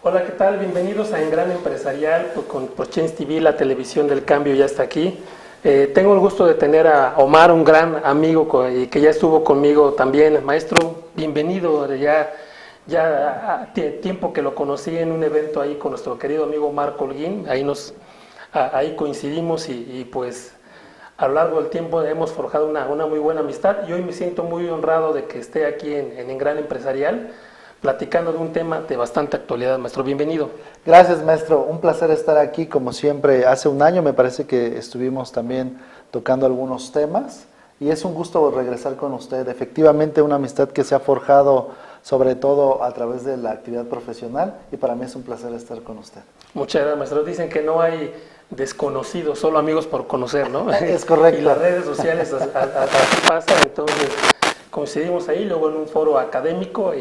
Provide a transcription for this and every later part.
Hola, ¿qué tal? Bienvenidos a En Gran Empresarial por Change TV, la televisión del cambio ya está aquí. Tengo el gusto de tener a Omar, un gran amigo y que ya estuvo conmigo también. Maestro, bienvenido. Ya tiempo que lo conocí en un evento ahí con nuestro querido amigo Marco Holguín. Ahí coincidimos y pues a lo largo del tiempo hemos forjado una muy buena amistad y hoy me siento muy honrado de que esté aquí en Gran Empresarial platicando de un tema de bastante actualidad. Maestro, bienvenido. Gracias, maestro, un placer estar aquí como siempre. Hace un año me parece que estuvimos también tocando algunos temas y es un gusto regresar con usted. Efectivamente, una amistad que se ha forjado sobre todo a través de la actividad profesional y para mí es un placer estar con usted. Muchas gracias, maestro. Dicen que no hay desconocidos, solo amigos por conocer, ¿no? Es correcto. Y las redes sociales así pasa, entonces coincidimos ahí, luego en un foro académico,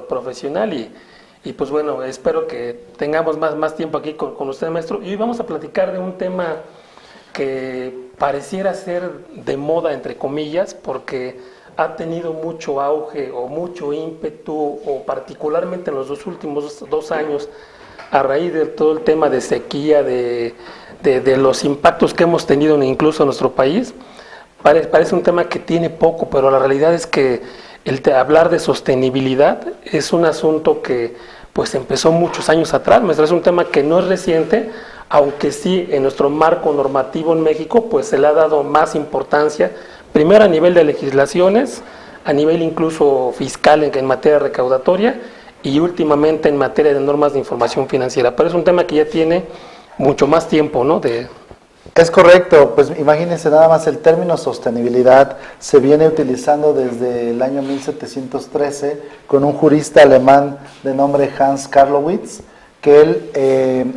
profesional y pues bueno, espero que tengamos más tiempo aquí con usted, maestro. Y hoy vamos a platicar de un tema que pareciera ser de moda, entre comillas, porque ha tenido mucho auge o mucho ímpetu, o particularmente en los últimos 2 años, a raíz de todo el tema de sequía, de los impactos que hemos tenido incluso en nuestro país. Parece un tema que tiene poco, pero la realidad es que hablar de sostenibilidad es un asunto que pues empezó muchos años atrás. Es un tema que no es reciente, aunque sí en nuestro marco normativo en México pues se le ha dado más importancia, primero a nivel de legislaciones, a nivel incluso fiscal en materia recaudatoria y últimamente en materia de normas de información financiera. Pero es un tema que ya tiene mucho más tiempo, ¿no? Es correcto, pues imagínense nada más el término sostenibilidad se viene utilizando desde el año 1713 con un jurista alemán de nombre Hans Carlowitz, que él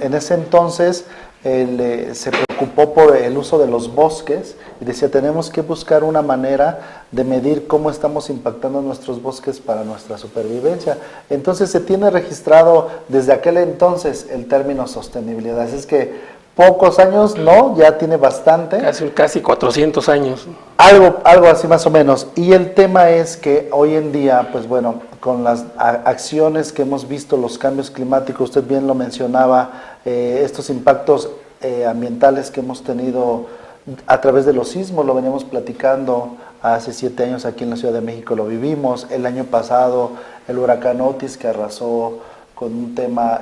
en ese entonces se preocupó por el uso de los bosques y decía tenemos que buscar una manera de medir cómo estamos impactando nuestros bosques para nuestra supervivencia. Entonces se tiene registrado desde aquel entonces el término sostenibilidad, así es que pocos años, no, ya tiene bastante. Casi 400 años. Algo así más o menos. Y el tema es que hoy en día, pues bueno, con las acciones que hemos visto, los cambios climáticos, usted bien lo mencionaba, estos impactos ambientales que hemos tenido a través de los sismos, lo veníamos platicando hace 7 años aquí en la Ciudad de México, lo vivimos. El año pasado, el huracán Otis que arrasó con un tema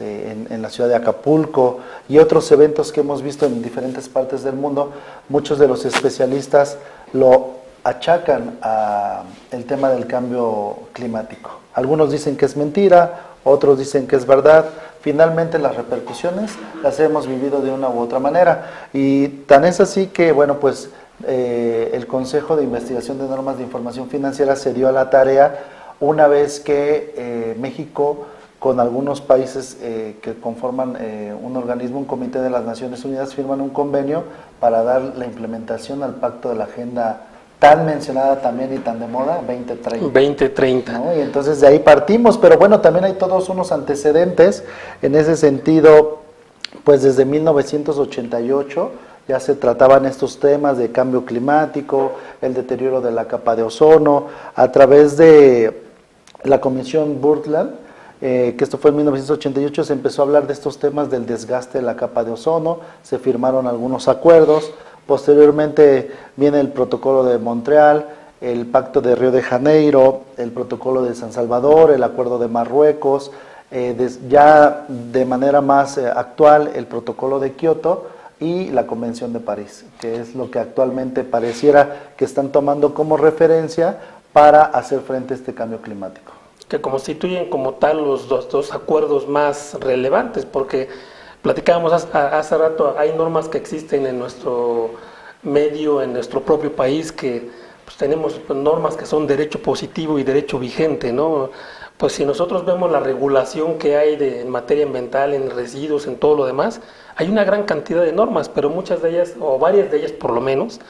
en la ciudad de Acapulco y otros eventos que hemos visto en diferentes partes del mundo. Muchos de los especialistas lo achacan al tema del cambio climático. Algunos dicen que es mentira, otros dicen que es verdad. Finalmente las repercusiones las hemos vivido de una u otra manera y tan es así que, bueno, pues el Consejo de Investigación de Normas de Información Financiera se dio a la tarea una vez que México con algunos países que conforman un organismo, un comité de las Naciones Unidas, firman un convenio para dar la implementación al pacto de la agenda tan mencionada también y tan de moda, 2030. 2030. ¿No? Y entonces de ahí partimos, pero bueno, también hay todos unos antecedentes en ese sentido, pues desde 1988 ya se trataban estos temas de cambio climático, el deterioro de la capa de ozono, a través de la Comisión Brundtland, que esto fue en 1988, se empezó a hablar de estos temas del desgaste de la capa de ozono, se firmaron algunos acuerdos, posteriormente viene el protocolo de Montreal, el pacto de Río de Janeiro, el protocolo de San Salvador, el acuerdo de Marruecos, ya de manera más actual el protocolo de Kioto y la Convención de París, que es lo que actualmente pareciera que están tomando como referencia para hacer frente a este cambio climático. Que constituyen como tal los dos acuerdos más relevantes, porque platicábamos hace rato, hay normas que existen en nuestro medio, en nuestro propio país, que pues, tenemos normas que son derecho positivo y derecho vigente, ¿no? Pues si nosotros vemos la regulación que hay en materia ambiental, en residuos, en todo lo demás, hay una gran cantidad de normas, pero muchas de ellas, o varias de ellas por lo menos,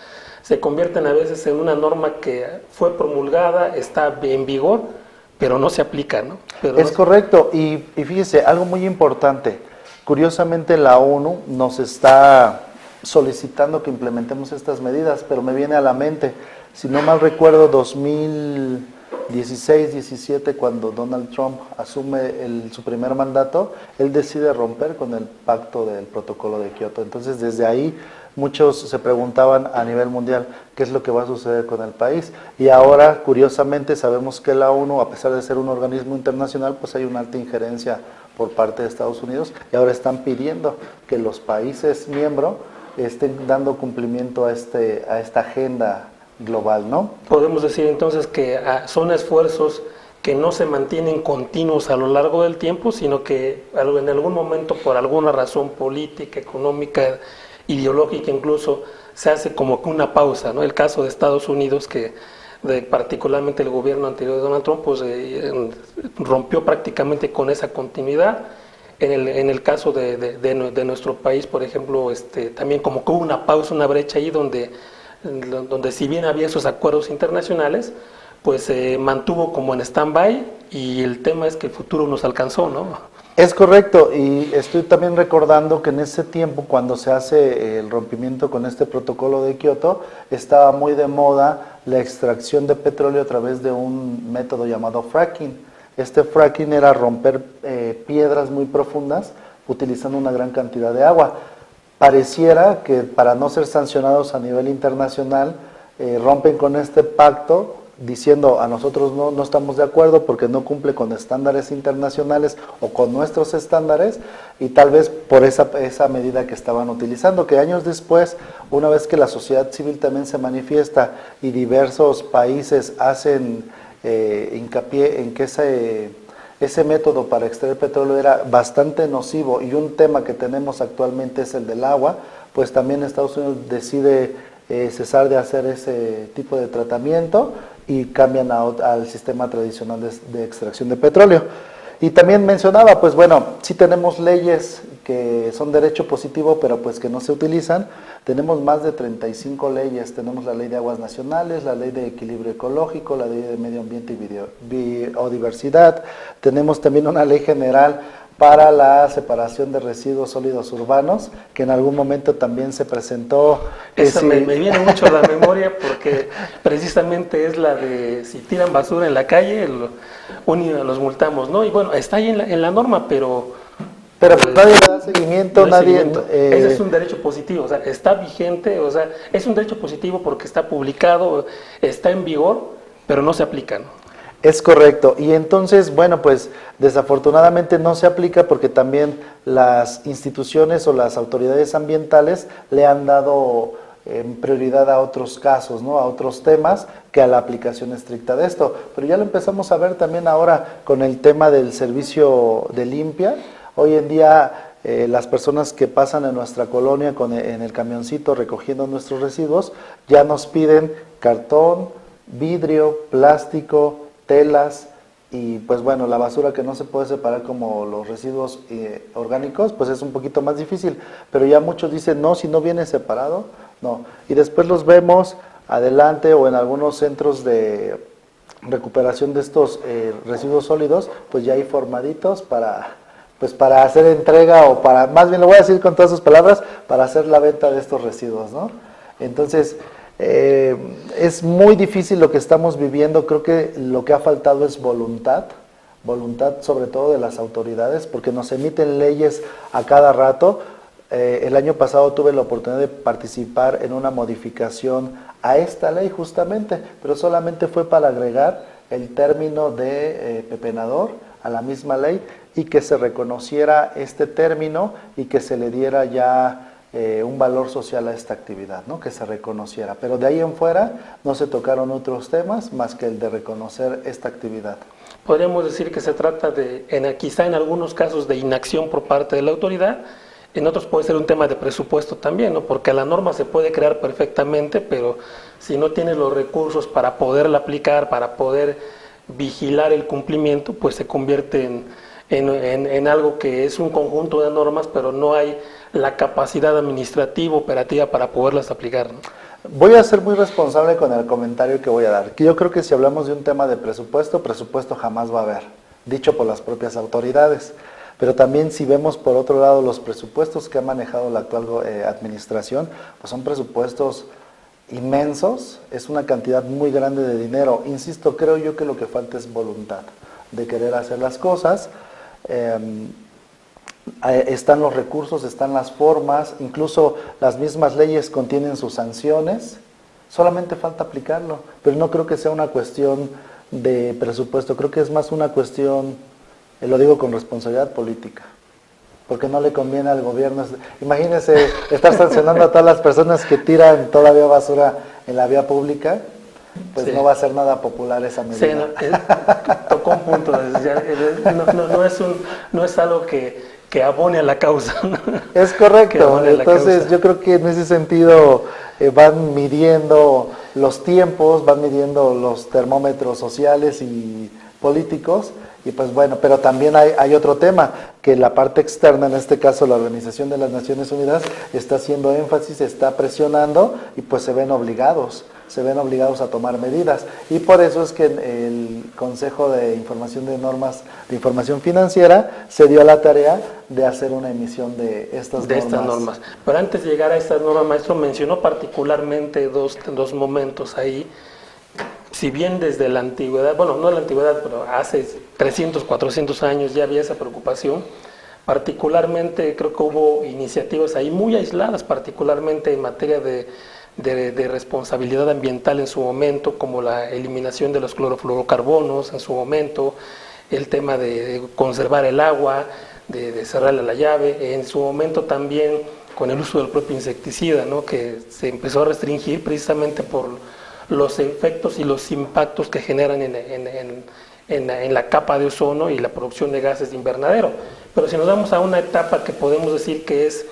se convierten a veces en una norma que fue promulgada, está en vigor, pero no se aplica, ¿no? Es correcto, y fíjese, algo muy importante, curiosamente la ONU nos está solicitando que implementemos estas medidas, pero me viene a la mente, si no mal recuerdo, 16, 17, cuando Donald Trump asume su primer mandato, él decide romper con el pacto del protocolo de Kioto. Entonces, desde ahí muchos se preguntaban a nivel mundial qué es lo que va a suceder con el país. Y ahora, curiosamente, sabemos que la ONU, a pesar de ser un organismo internacional, pues hay una alta injerencia por parte de Estados Unidos, y ahora están pidiendo que los países miembros estén dando cumplimiento a esta agenda global, ¿no? Podemos decir entonces que son esfuerzos que no se mantienen continuos a lo largo del tiempo, sino que en algún momento, por alguna razón política, económica, ideológica incluso, se hace como que una pausa, ¿no? El caso de Estados Unidos, que particularmente el gobierno anterior de Donald Trump, pues rompió prácticamente con esa continuidad. En el caso de nuestro país, por ejemplo, también como que hubo una pausa, una brecha ahí donde si bien había esos acuerdos internacionales, pues se mantuvo como en stand-by, y el tema es que el futuro nos alcanzó, ¿no? Es correcto, y estoy también recordando que en ese tiempo, cuando se hace el rompimiento con este protocolo de Kioto, estaba muy de moda la extracción de petróleo a través de un método llamado fracking. Este fracking era romper piedras muy profundas utilizando una gran cantidad de agua. Pareciera que para no ser sancionados a nivel internacional, rompen con este pacto diciendo a nosotros no estamos de acuerdo porque no cumple con estándares internacionales o con nuestros estándares, y tal vez por esa medida que estaban utilizando, que años después, una vez que la sociedad civil también se manifiesta y diversos países hacen hincapié en que ese método para extraer petróleo era bastante nocivo, y un tema que tenemos actualmente es el del agua, pues también Estados Unidos decide cesar de hacer ese tipo de tratamiento y cambian al sistema tradicional de extracción de petróleo. Y también mencionaba, pues bueno, sí tenemos leyes que son derecho positivo, pero pues que no se utilizan. Tenemos más de 35 leyes, tenemos la Ley de Aguas Nacionales, la Ley de Equilibrio Ecológico, la Ley de Medio Ambiente y Biodiversidad, tenemos también una ley general para la separación de residuos sólidos urbanos, que en algún momento también se presentó. Esa me viene mucho a la memoria, porque precisamente es la de si tiran basura en la calle, los multamos, ¿no? Y bueno, está ahí en la norma, pero nadie le da seguimiento, Ese es un derecho positivo, o sea, está vigente, o sea, es un derecho positivo porque está publicado, está en vigor, pero no se aplica, ¿no? Es correcto, y entonces, bueno, pues desafortunadamente no se aplica porque también las instituciones o las autoridades ambientales le han dado prioridad a otros casos, ¿no? A otros temas, que a la aplicación estricta de esto. Pero ya lo empezamos a ver también ahora con el tema del servicio de limpia. Hoy en día las personas que pasan en nuestra colonia en el camioncito recogiendo nuestros residuos ya nos piden cartón, vidrio, plástico, telas, y pues bueno, la basura que no se puede separar como los residuos orgánicos, pues es un poquito más difícil, pero ya muchos dicen, no, si no viene separado, no. Y después los vemos adelante o en algunos centros de recuperación de estos residuos sólidos, pues ya hay formaditos para hacer entrega, o para, más bien lo voy a decir con todas sus palabras, para hacer la venta de estos residuos, ¿no? Entonces, es muy difícil lo que estamos viviendo. Creo que lo que ha faltado es voluntad sobre todo de las autoridades, porque nos emiten leyes a cada rato. El año pasado tuve la oportunidad de participar en una modificación a esta ley justamente, pero solamente fue para agregar el término de pepenador a la misma ley, y que se reconociera este término y que se le diera ya un valor social a esta actividad, ¿no? Que se reconociera, pero de ahí en fuera no se tocaron otros temas más que el de reconocer esta actividad. Podríamos decir que se trata quizá en algunos casos de inacción por parte de la autoridad, en otros puede ser un tema de presupuesto también, ¿no? Porque la norma se puede crear perfectamente, pero si no tienes los recursos para poderla aplicar, para poder vigilar el cumplimiento, pues se convierte en algo que es un conjunto de normas, pero no hay la capacidad administrativa, operativa para poderlas aplicar, ¿no? Voy a ser muy responsable con el comentario que voy a dar. Yo creo que si hablamos de un tema de presupuesto jamás va a haber, dicho por las propias autoridades. Pero también si vemos por otro lado los presupuestos que ha manejado la actual administración, pues son presupuestos inmensos, es una cantidad muy grande de dinero. Insisto, creo yo que lo que falta es voluntad de querer hacer las cosas. Están los recursos, están las formas, incluso las mismas leyes contienen sus sanciones, solamente falta aplicarlo, pero no creo que sea una cuestión de presupuesto, creo que es más una cuestión, lo digo con responsabilidad política, porque no le conviene al gobierno. Imagínense estar sancionando a todas las personas que tiran todavía basura en la vía pública, pues sí, no va a ser nada popular esa medida. Sí, tocó un punto, no es algo que abone a la causa. Es correcto, entonces yo creo que en ese sentido van midiendo los tiempos, van midiendo los termómetros sociales y políticos, y pues bueno, pero también hay otro tema, que la parte externa, en este caso la Organización de las Naciones Unidas, está haciendo énfasis, está presionando, y pues se ven obligados a tomar medidas, y por eso es que el Consejo de Información de Normas de Información Financiera se dio a la tarea de hacer una emisión de estas normas. Pero antes de llegar a estas normas, maestro, mencionó particularmente dos momentos ahí. Si bien desde la antigüedad, bueno, no la antigüedad, pero hace 300, 400 años ya había esa preocupación, particularmente creo que hubo iniciativas ahí muy aisladas, particularmente en materia de responsabilidad ambiental en su momento, como la eliminación de los clorofluorocarbonos en su momento, el tema de conservar el agua, de cerrarle la llave, en su momento también con el uso del propio insecticida, ¿no?, que se empezó a restringir precisamente por los efectos y los impactos que generan en la capa de ozono y la producción de gases de invernadero. Pero si nos vamos a una etapa que podemos decir que es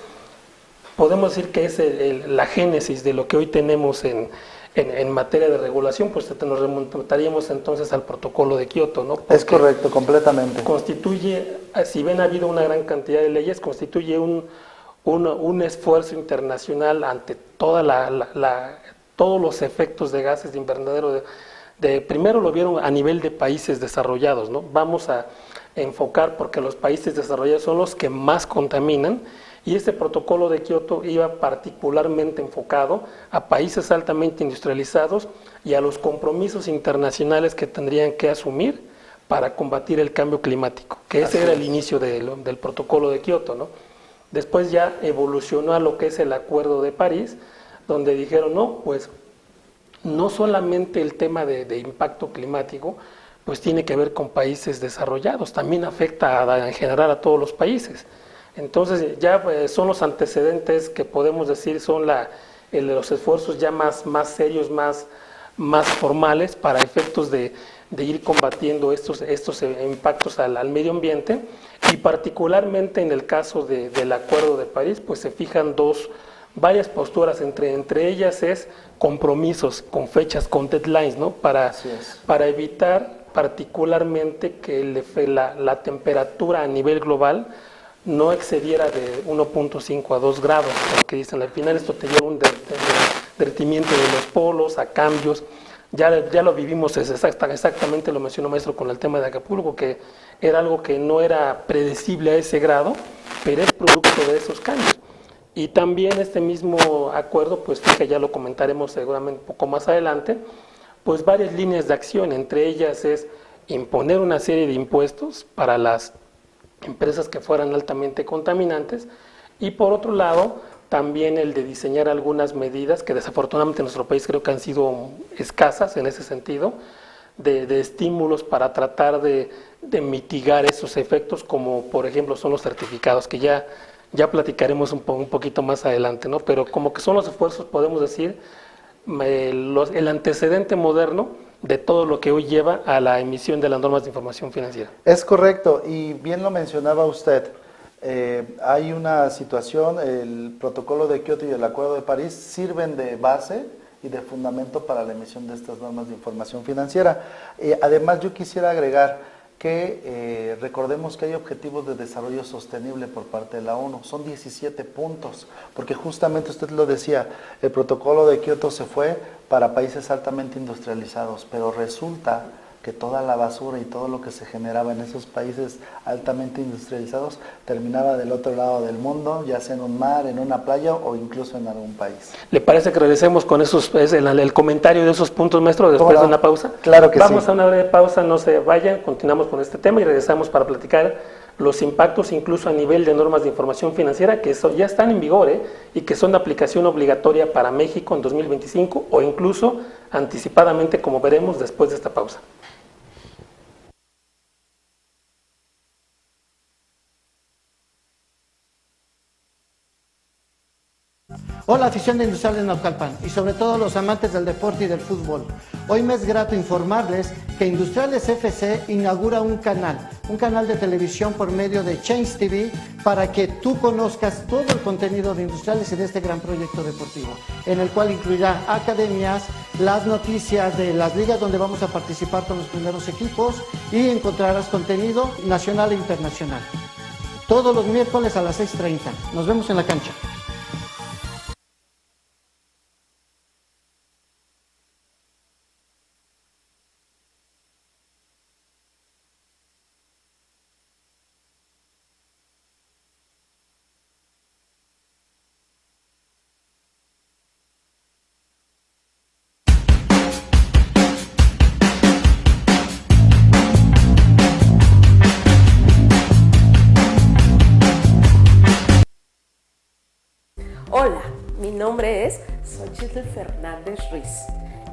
la génesis de lo que hoy tenemos en materia de regulación, pues nos remontaríamos entonces al protocolo de Kioto, ¿no? Porque es correcto, completamente. Constituye, si bien ha habido una gran cantidad de leyes, constituye un esfuerzo internacional ante todos los efectos de gases de invernadero. Primero lo vieron a nivel de países desarrollados, ¿no? Vamos a enfocar porque los países desarrollados son los que más contaminan, y este protocolo de Kioto iba particularmente enfocado a países altamente industrializados y a los compromisos internacionales que tendrían que asumir para combatir el cambio climático, que ese era el inicio del protocolo de Kioto, ¿no? Después ya evolucionó a lo que es el Acuerdo de París, donde dijeron, no, pues no solamente el tema de impacto climático, pues tiene que ver con países desarrollados, también afecta en general a todos los países. Entonces ya son los antecedentes que podemos decir son los esfuerzos ya más serios, más formales para efectos de ir combatiendo estos impactos al medio ambiente, y particularmente en el caso del Acuerdo de París, pues se fijan varias posturas, entre ellas es compromisos con fechas, con deadlines, ¿no? Para evitar particularmente que la temperatura a nivel global no excediera de 1.5 a 2 grados, porque dicen, al final esto te lleva a un derretimiento de los polos, a cambios. Ya lo vivimos, exactamente lo mencionó maestro con el tema de Acapulco, que era algo que no era predecible a ese grado, pero es producto de esos cambios. Y también este mismo acuerdo, pues que ya lo comentaremos seguramente un poco más adelante, pues varias líneas de acción, entre ellas es imponer una serie de impuestos para las empresas que fueran altamente contaminantes, y por otro lado también el de diseñar algunas medidas que desafortunadamente en nuestro país creo que han sido escasas en ese sentido, de estímulos para tratar de mitigar esos efectos, como por ejemplo son los certificados, que ya platicaremos un poquito más adelante, ¿no? Pero como que son los esfuerzos, podemos decir, el antecedente moderno de todo lo que hoy lleva a la emisión de las normas de información financiera. Es correcto, y bien lo mencionaba usted, hay una situación, el protocolo de Kioto y el Acuerdo de París sirven de base y de fundamento para la emisión de estas normas de información financiera. Además, yo quisiera agregar que recordemos que hay objetivos de desarrollo sostenible por parte de la ONU, son 17 puntos, porque justamente usted lo decía, el protocolo de Kioto se fue para países altamente industrializados, pero resulta que toda la basura y todo lo que se generaba en esos países altamente industrializados terminaba del otro lado del mundo, ya sea en un mar, en una playa o incluso en algún país. ¿Le parece que regresemos con el comentario de esos puntos, maestro, después de una pausa? Claro que Vamos sí. a una breve pausa, no se vayan, continuamos con este tema y regresamos para platicar los impactos incluso a nivel de normas de información financiera que ya están en vigor y que son de aplicación obligatoria para México en 2025 o incluso anticipadamente, como veremos después de esta pausa. Hola afición de Industriales Naucalpan y sobre todo los amantes del deporte y del fútbol. Hoy me es grato informarles que Industriales FC inaugura un canal de televisión por medio de Change TV para que tú conozcas todo el contenido de Industriales y de este gran proyecto deportivo, en el cual incluirá academias, las noticias de las ligas donde vamos a participar con los primeros equipos y encontrarás contenido nacional e internacional. Todos los miércoles a las 6:30. Nos vemos en la cancha. Hola, mi nombre es Xochitl Fernández Ruiz.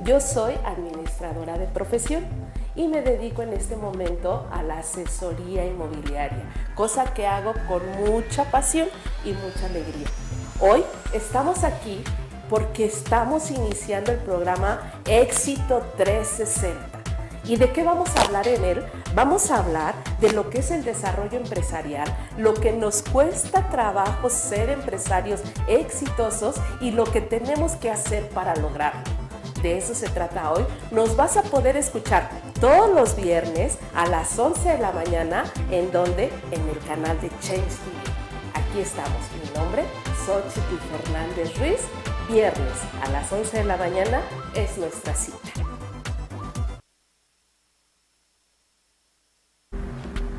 Yo soy administradora de profesión y me dedico en este momento a la asesoría inmobiliaria, cosa que hago con mucha pasión y mucha alegría. Hoy estamos aquí porque estamos iniciando el programa Éxito 360. ¿Y de qué vamos a hablar en él? Vamos a hablar de lo que es el desarrollo empresarial, lo que nos cuesta trabajo ser empresarios exitosos y lo que tenemos que hacer para lograrlo. De eso se trata hoy. Nos vas a poder escuchar todos los viernes a las 11 de la mañana, ¿en donde? En el canal de Change TV. Aquí estamos. Mi nombre, Xochitl Fernández Ruiz. Viernes a las 11 de la mañana es nuestra cita.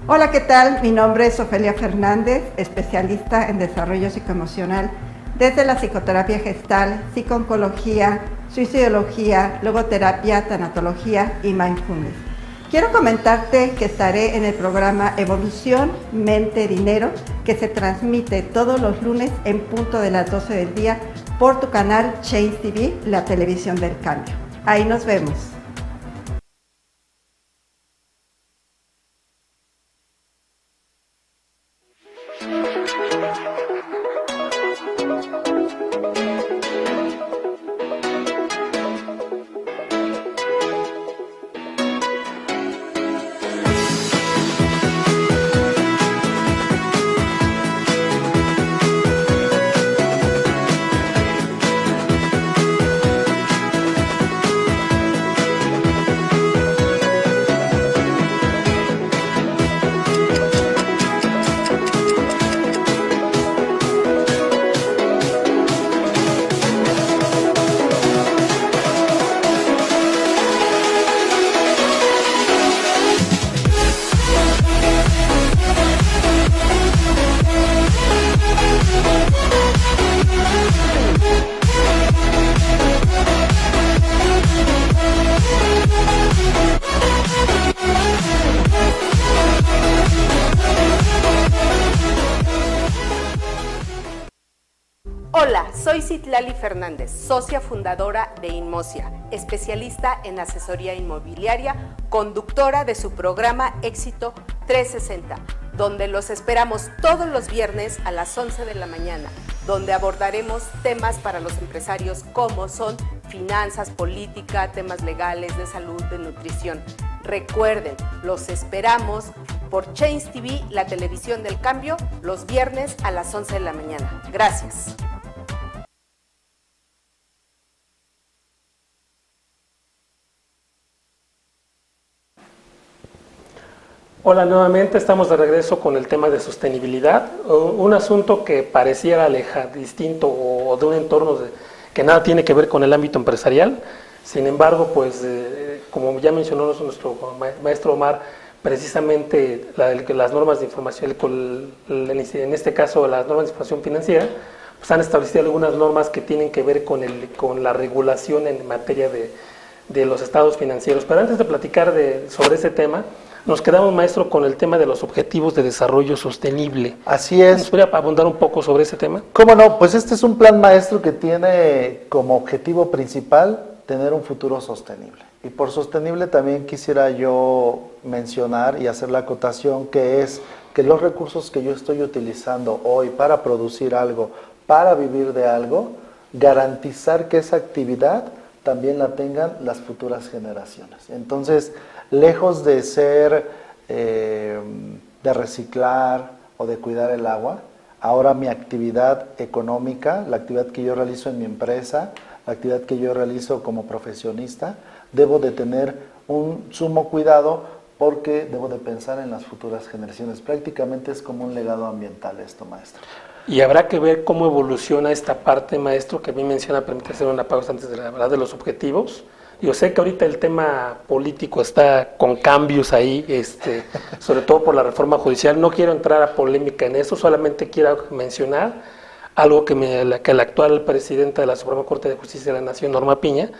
Hola, ¿qué tal? Mi nombre es Ofelia Fernández, especialista en desarrollo psicoemocional desde la psicoterapia gestal, psicooncología, suicidología, logoterapia, tanatología y mindfulness. Quiero comentarte que estaré en el programa Evolución Mente Dinero, que se transmite todos los lunes en punto de las 12 del día por tu canal Change TV, la televisión del cambio. Ahí nos vemos. Hola, soy Citlali Fernández, socia fundadora de Inmosia, especialista en asesoría inmobiliaria, conductora de su programa Éxito 360, donde los esperamos todos los viernes a las 11 de la mañana, donde abordaremos temas para los empresarios como son finanzas, política, temas legales, de salud, de nutrición. Recuerden, los esperamos por Change TV, la televisión del cambio, los viernes a las 11 de la mañana. Gracias. Hola, nuevamente estamos de regreso con el tema de sostenibilidad, un asunto que pareciera distinto o de un entorno que nada tiene que ver con el ámbito empresarial, Sin embargo, pues como ya mencionó nuestro maestro Omar, precisamente las normas de información, en este caso las normas de información financiera, pues han establecido algunas normas que tienen que ver con la regulación en materia de los estados financieros. Pero antes de platicar sobre ese tema, nos quedamos, maestro, con el tema de los objetivos de desarrollo sostenible. Así es. ¿Nos podría abundar un poco sobre ese tema? ¿Cómo no? Pues este es un plan maestro que tiene como objetivo principal tener un futuro sostenible. Y por sostenible también quisiera yo mencionar y hacer la acotación que es que los recursos que yo estoy utilizando hoy para producir algo, para vivir de algo, garantizar que esa actividad también la tengan las futuras generaciones. Entonces, lejos de ser de reciclar o de cuidar el agua, ahora mi actividad económica, la actividad que yo realizo en mi empresa, la actividad que yo realizo como profesionista, debo de tener un sumo cuidado porque debo de pensar en las futuras generaciones. Prácticamente es como un legado ambiental esto, maestro. Y habrá que ver cómo evoluciona esta parte, maestro, que a mí menciona, permite hacer una pausa antes de hablar de los objetivos. Yo sé que ahorita el tema político está con cambios ahí, sobre todo por la reforma judicial. No quiero entrar a polémica en eso, solamente quiero mencionar algo que la actual presidenta de la Suprema Corte de Justicia de la Nación, Norma Piña,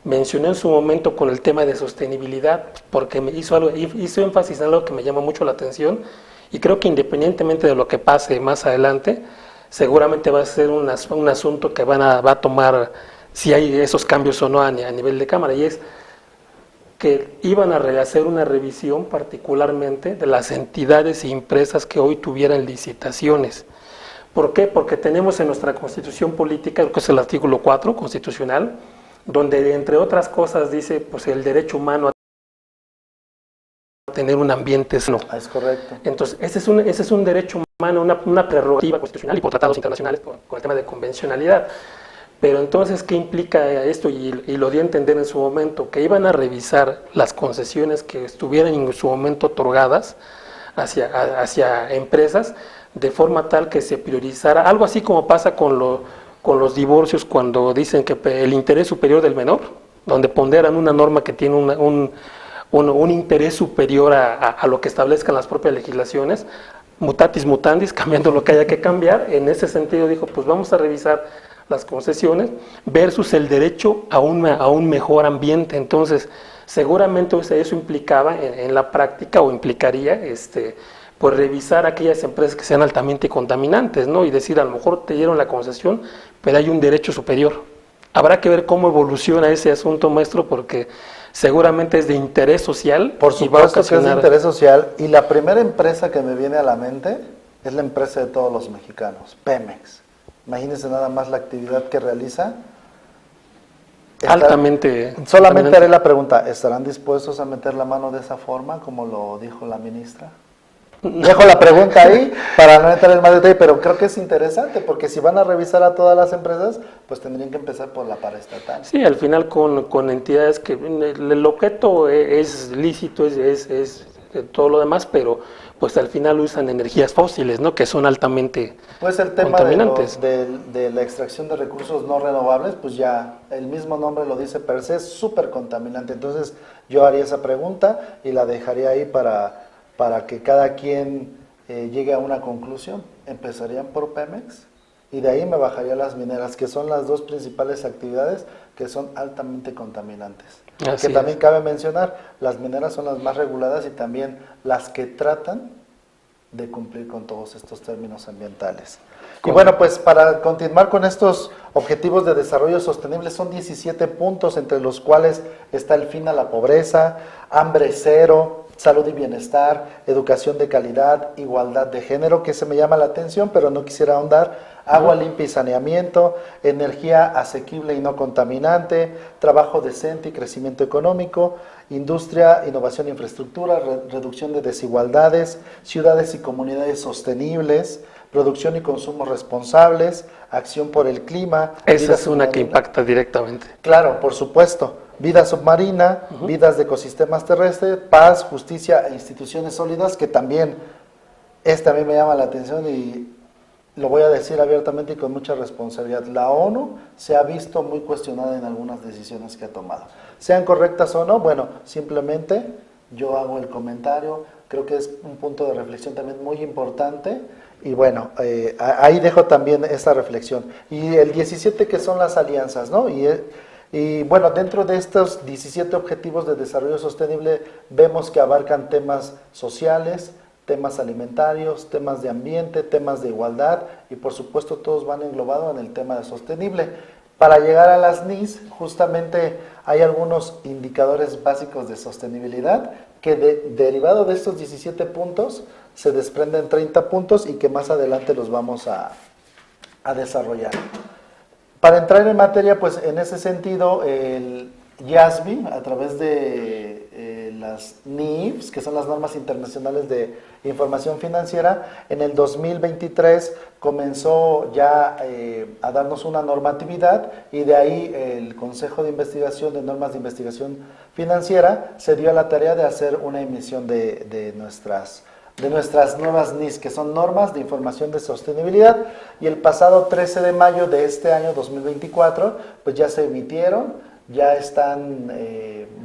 mencionó en su momento con el tema de sostenibilidad, porque hizo énfasis en algo que me llama mucho la atención, y creo que independientemente de lo que pase más adelante, seguramente va a ser un asunto que va a tomar, si hay esos cambios o no a nivel de Cámara, y es que iban a hacer una revisión particularmente de las entidades e empresas que hoy tuvieran licitaciones. ¿Por qué? Porque tenemos en nuestra Constitución política, que es el artículo 4 constitucional, donde entre otras cosas dice pues el derecho humano a tener un ambiente sano. Es correcto. Entonces, ese es un derecho humano, una prerrogativa constitucional y por tratados internacionales, con el tema de convencionalidad. Pero entonces, ¿qué implica esto? Y lo di a entender en su momento, que iban a revisar las concesiones que estuvieran en su momento otorgadas hacia empresas, de forma tal que se priorizara, algo así como pasa con los divorcios cuando dicen que el interés superior del menor, donde ponderan una norma que tiene un interés superior a lo que establezcan las propias legislaciones, mutatis mutandis, cambiando lo que haya que cambiar. En ese sentido dijo, pues vamos a revisar las concesiones versus el derecho a un mejor ambiente. Entonces, seguramente eso implicaba en la práctica, o implicaría pues revisar aquellas empresas que sean altamente contaminantes, ¿no? Y decir, a lo mejor te dieron la concesión, pero hay un derecho superior. Habrá que ver cómo evoluciona ese asunto, maestro, porque seguramente es de interés social. Por supuesto que es de interés social, y la primera empresa que me viene a la mente es la empresa de todos los mexicanos, Pemex. Imagínense nada más la actividad que realiza. Altamente. Solamente haré la pregunta, ¿estarán dispuestos a meter la mano de esa forma, como lo dijo la ministra? Dejo la pregunta ahí para no entrar en más detalle, pero creo que es interesante, porque si van a revisar a todas las empresas, pues tendrían que empezar por la paraestatal. Sí, al final con entidades que el objeto es lícito, es todo lo demás, pero pues al final usan energías fósiles, ¿no? Que son altamente pues el tema contaminantes. de la extracción de recursos no renovables, pues ya el mismo nombre lo dice per se, es súper contaminante. Entonces yo haría esa pregunta y la dejaría ahí para que cada quien llegue a una conclusión. Empezarían por Pemex y de ahí me bajaría las mineras, que son las dos principales actividades que son altamente contaminantes. Así que también es. cabe mencionar, las mineras son las más reguladas y también las que tratan de cumplir con todos estos términos ambientales. Y bueno, pues para continuar con estos objetivos de desarrollo sostenible, son 17 puntos, entre los cuales está el fin a la pobreza, hambre cero, salud y bienestar, educación de calidad, igualdad de género, que se me llama la atención, pero no quisiera ahondar, agua limpia y saneamiento, energía asequible y no contaminante, trabajo decente y crecimiento económico, industria, innovación e infraestructura, reducción de desigualdades, ciudades y comunidades sostenibles, producción y consumo responsables, acción por el clima. Esa es una que impacta directamente. Claro, por supuesto. Vida submarina, vidas de ecosistemas terrestres, paz, justicia e instituciones sólidas, que también a mí me llama la atención y lo voy a decir abiertamente y con mucha responsabilidad, la ONU se ha visto muy cuestionada en algunas decisiones que ha tomado. Sean correctas o no, bueno, simplemente yo hago el comentario, creo que es un punto de reflexión también muy importante y bueno, ahí dejo también esta reflexión. Y el 17 que son las alianzas, ¿no? Y bueno, dentro de estos 17 objetivos de desarrollo sostenible vemos que abarcan temas sociales, temas alimentarios, temas de ambiente, temas de igualdad y por supuesto todos van englobados en el tema de sostenible. Para llegar a las NIS, justamente hay algunos indicadores básicos de sostenibilidad que derivado de estos 17 puntos se desprenden 30 puntos y que más adelante los vamos a desarrollar. Para entrar en materia, pues en ese sentido, el IASB, a través de las NIFs, que son las normas internacionales de información financiera, en el 2023 comenzó ya a darnos una normatividad y de ahí el Consejo de Investigación de Normas de Investigación Financiera se dio a la tarea de hacer una emisión de nuestras nuevas NIS, que son normas de información de sostenibilidad, y el pasado 13 de mayo de este año 2024, pues ya se emitieron, ya están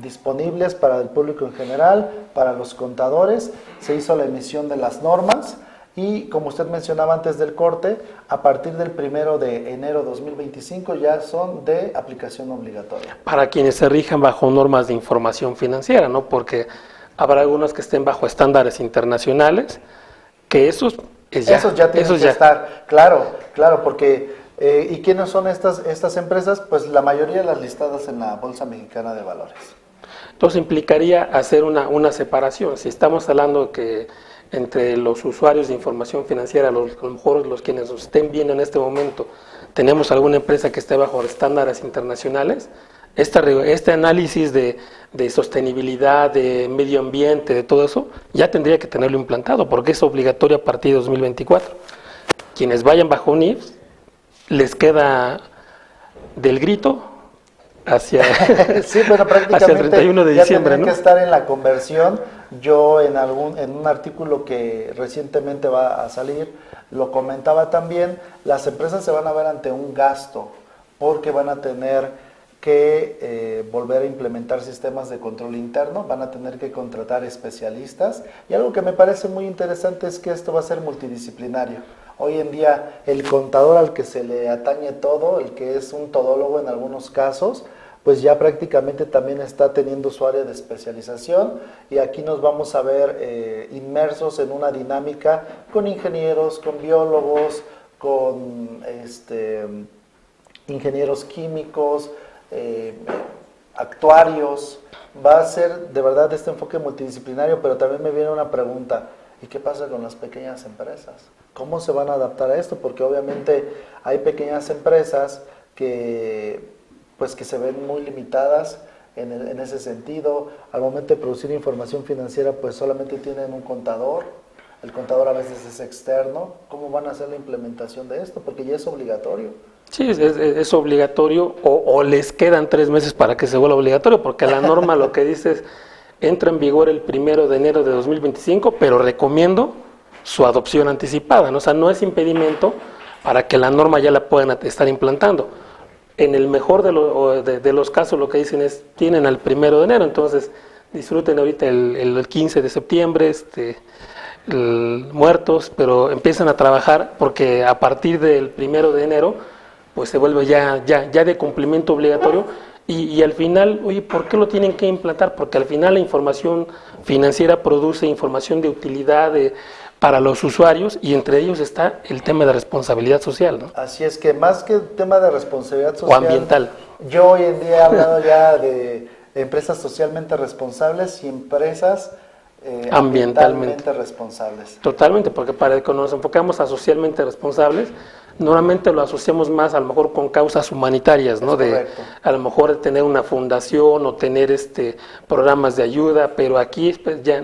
disponibles para el público en general, para los contadores, se hizo la emisión de las normas y como usted mencionaba antes del corte, a partir del 1 de enero 2025 ya son de aplicación obligatoria. Para quienes se rijan bajo normas de información financiera, ¿no? Porque habrá algunos que estén bajo estándares internacionales, que esos ya tienen que estar, claro, porque ¿y quiénes son estas empresas? Pues la mayoría de las listadas en la Bolsa Mexicana de Valores. Entonces implicaría hacer una separación. Si estamos hablando que entre los usuarios de información financiera, a lo mejor los quienes nos estén viendo en este momento, tenemos alguna empresa que esté bajo estándares internacionales, este análisis de sostenibilidad, de medio ambiente, de todo eso, ya tendría que tenerlo implantado, porque es obligatorio a partir de 2024. Quienes vayan bajo un IFS, les queda del grito hacia, sí, bueno, prácticamente hacia el 31 de diciembre, ¿no? Que estar en la conversión. Yo en un artículo que recientemente va a salir, lo comentaba también, las empresas se van a ver ante un gasto, porque van a tener que volver a implementar sistemas de control interno, van a tener que contratar especialistas y algo que me parece muy interesante es que esto va a ser multidisciplinario. Hoy en día el contador al que se le atañe todo, el que es un todólogo en algunos casos, pues ya prácticamente también está teniendo su área de especialización y aquí nos vamos a ver inmersos en una dinámica con ingenieros, con biólogos, con ingenieros químicos, actuarios. Va a ser de verdad este enfoque multidisciplinario, pero también me viene una pregunta: ¿y qué pasa con las pequeñas empresas? ¿Cómo se van a adaptar a esto? Porque obviamente hay pequeñas empresas que se ven muy limitadas en ese sentido. Al momento de producir información financiera, pues solamente tienen un contador. El contador a veces es externo. ¿Cómo van a hacer la implementación de esto? Porque ya es obligatorio. Sí, es obligatorio o les quedan 3 meses para que se vuelva obligatorio, porque la norma lo que dice es entra en vigor el 1 de enero de 2025, pero recomiendo su adopción anticipada, ¿no? O sea, no es impedimento para que la norma ya la puedan estar implantando. En el mejor de los casos lo que dicen es, tienen al 1 de enero, entonces disfruten ahorita el 15 de septiembre, muertos, pero empiezan a trabajar porque a partir del 1 de enero pues se vuelve ya de cumplimiento obligatorio y al final, oye, ¿por qué lo tienen que implantar? Porque al final la información financiera produce información de utilidad para los usuarios y entre ellos está el tema de responsabilidad social, ¿no? Así es que más que el tema de responsabilidad social o ambiental. Yo hoy en día he hablado ya de empresas socialmente responsables y empresas ambientalmente responsables. Totalmente, porque cuando nos enfocamos a socialmente responsables, normalmente lo asociamos más a lo mejor con causas humanitarias, ¿no? De a lo mejor tener una fundación o tener programas de ayuda, pero aquí pues, ya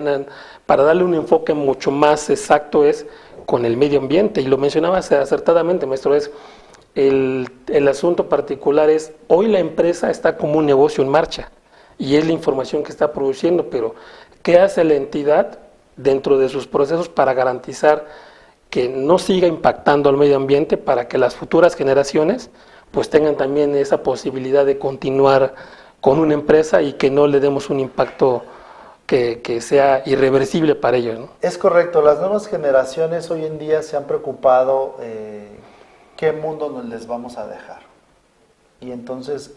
para darle un enfoque mucho más exacto es con el medio ambiente, y lo mencionaba acertadamente, maestro, es el asunto particular es, hoy la empresa está como un negocio en marcha, y es la información que está produciendo, pero ¿qué hace la entidad dentro de sus procesos para garantizar que no siga impactando al medio ambiente para que las futuras generaciones pues tengan también esa posibilidad de continuar con una empresa y que no le demos un impacto que sea irreversible para ellos, ¿no? Es correcto, las nuevas generaciones hoy en día se han preocupado qué mundo nos les vamos a dejar. Y entonces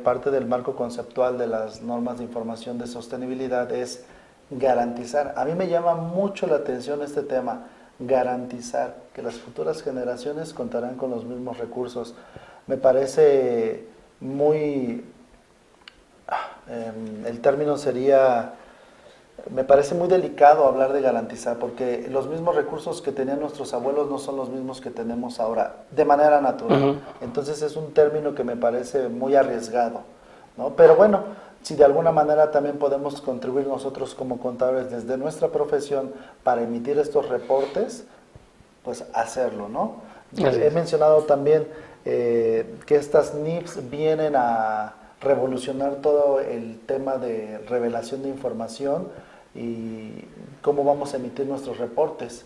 parte del marco conceptual de las normas de información de sostenibilidad es garantizar. A mí me llama mucho la atención este tema, garantizar que las futuras generaciones contarán con los mismos recursos. Me parece muy, el término sería, me parece muy delicado hablar de garantizar, porque los mismos recursos que tenían nuestros abuelos no son los mismos que tenemos ahora, de manera natural. Entonces es un término que me parece muy arriesgado, ¿no? Pero bueno, si de alguna manera también podemos contribuir nosotros como contadores desde nuestra profesión para emitir estos reportes, pues hacerlo, ¿no? He mencionado también que estas NIFs vienen a revolucionar todo el tema de revelación de información y cómo vamos a emitir nuestros reportes.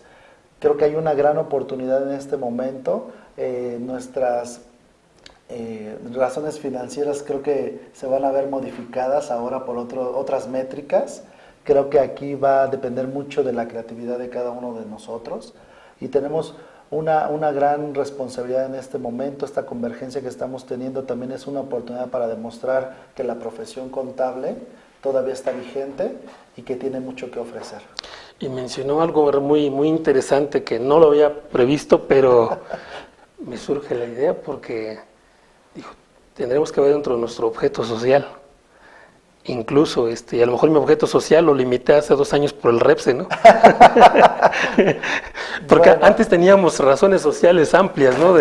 Creo que hay una gran oportunidad en este momento. Nuestras razones financieras creo que se van a ver modificadas ahora por otras métricas. Creo que aquí va a depender mucho de la creatividad de cada uno de nosotros y tenemos una gran responsabilidad en este momento. Esta convergencia que estamos teniendo también es una oportunidad para demostrar que la profesión contable todavía está vigente y que tiene mucho que ofrecer. Y mencionó algo muy, muy interesante que no lo había previsto, pero me surge la idea porque dijo, tendremos que ver dentro de nuestro objeto social. Incluso, y a lo mejor mi objeto social lo limité hace 2 años por el REPSE, ¿no? Porque bueno, antes teníamos razones sociales amplias, ¿no?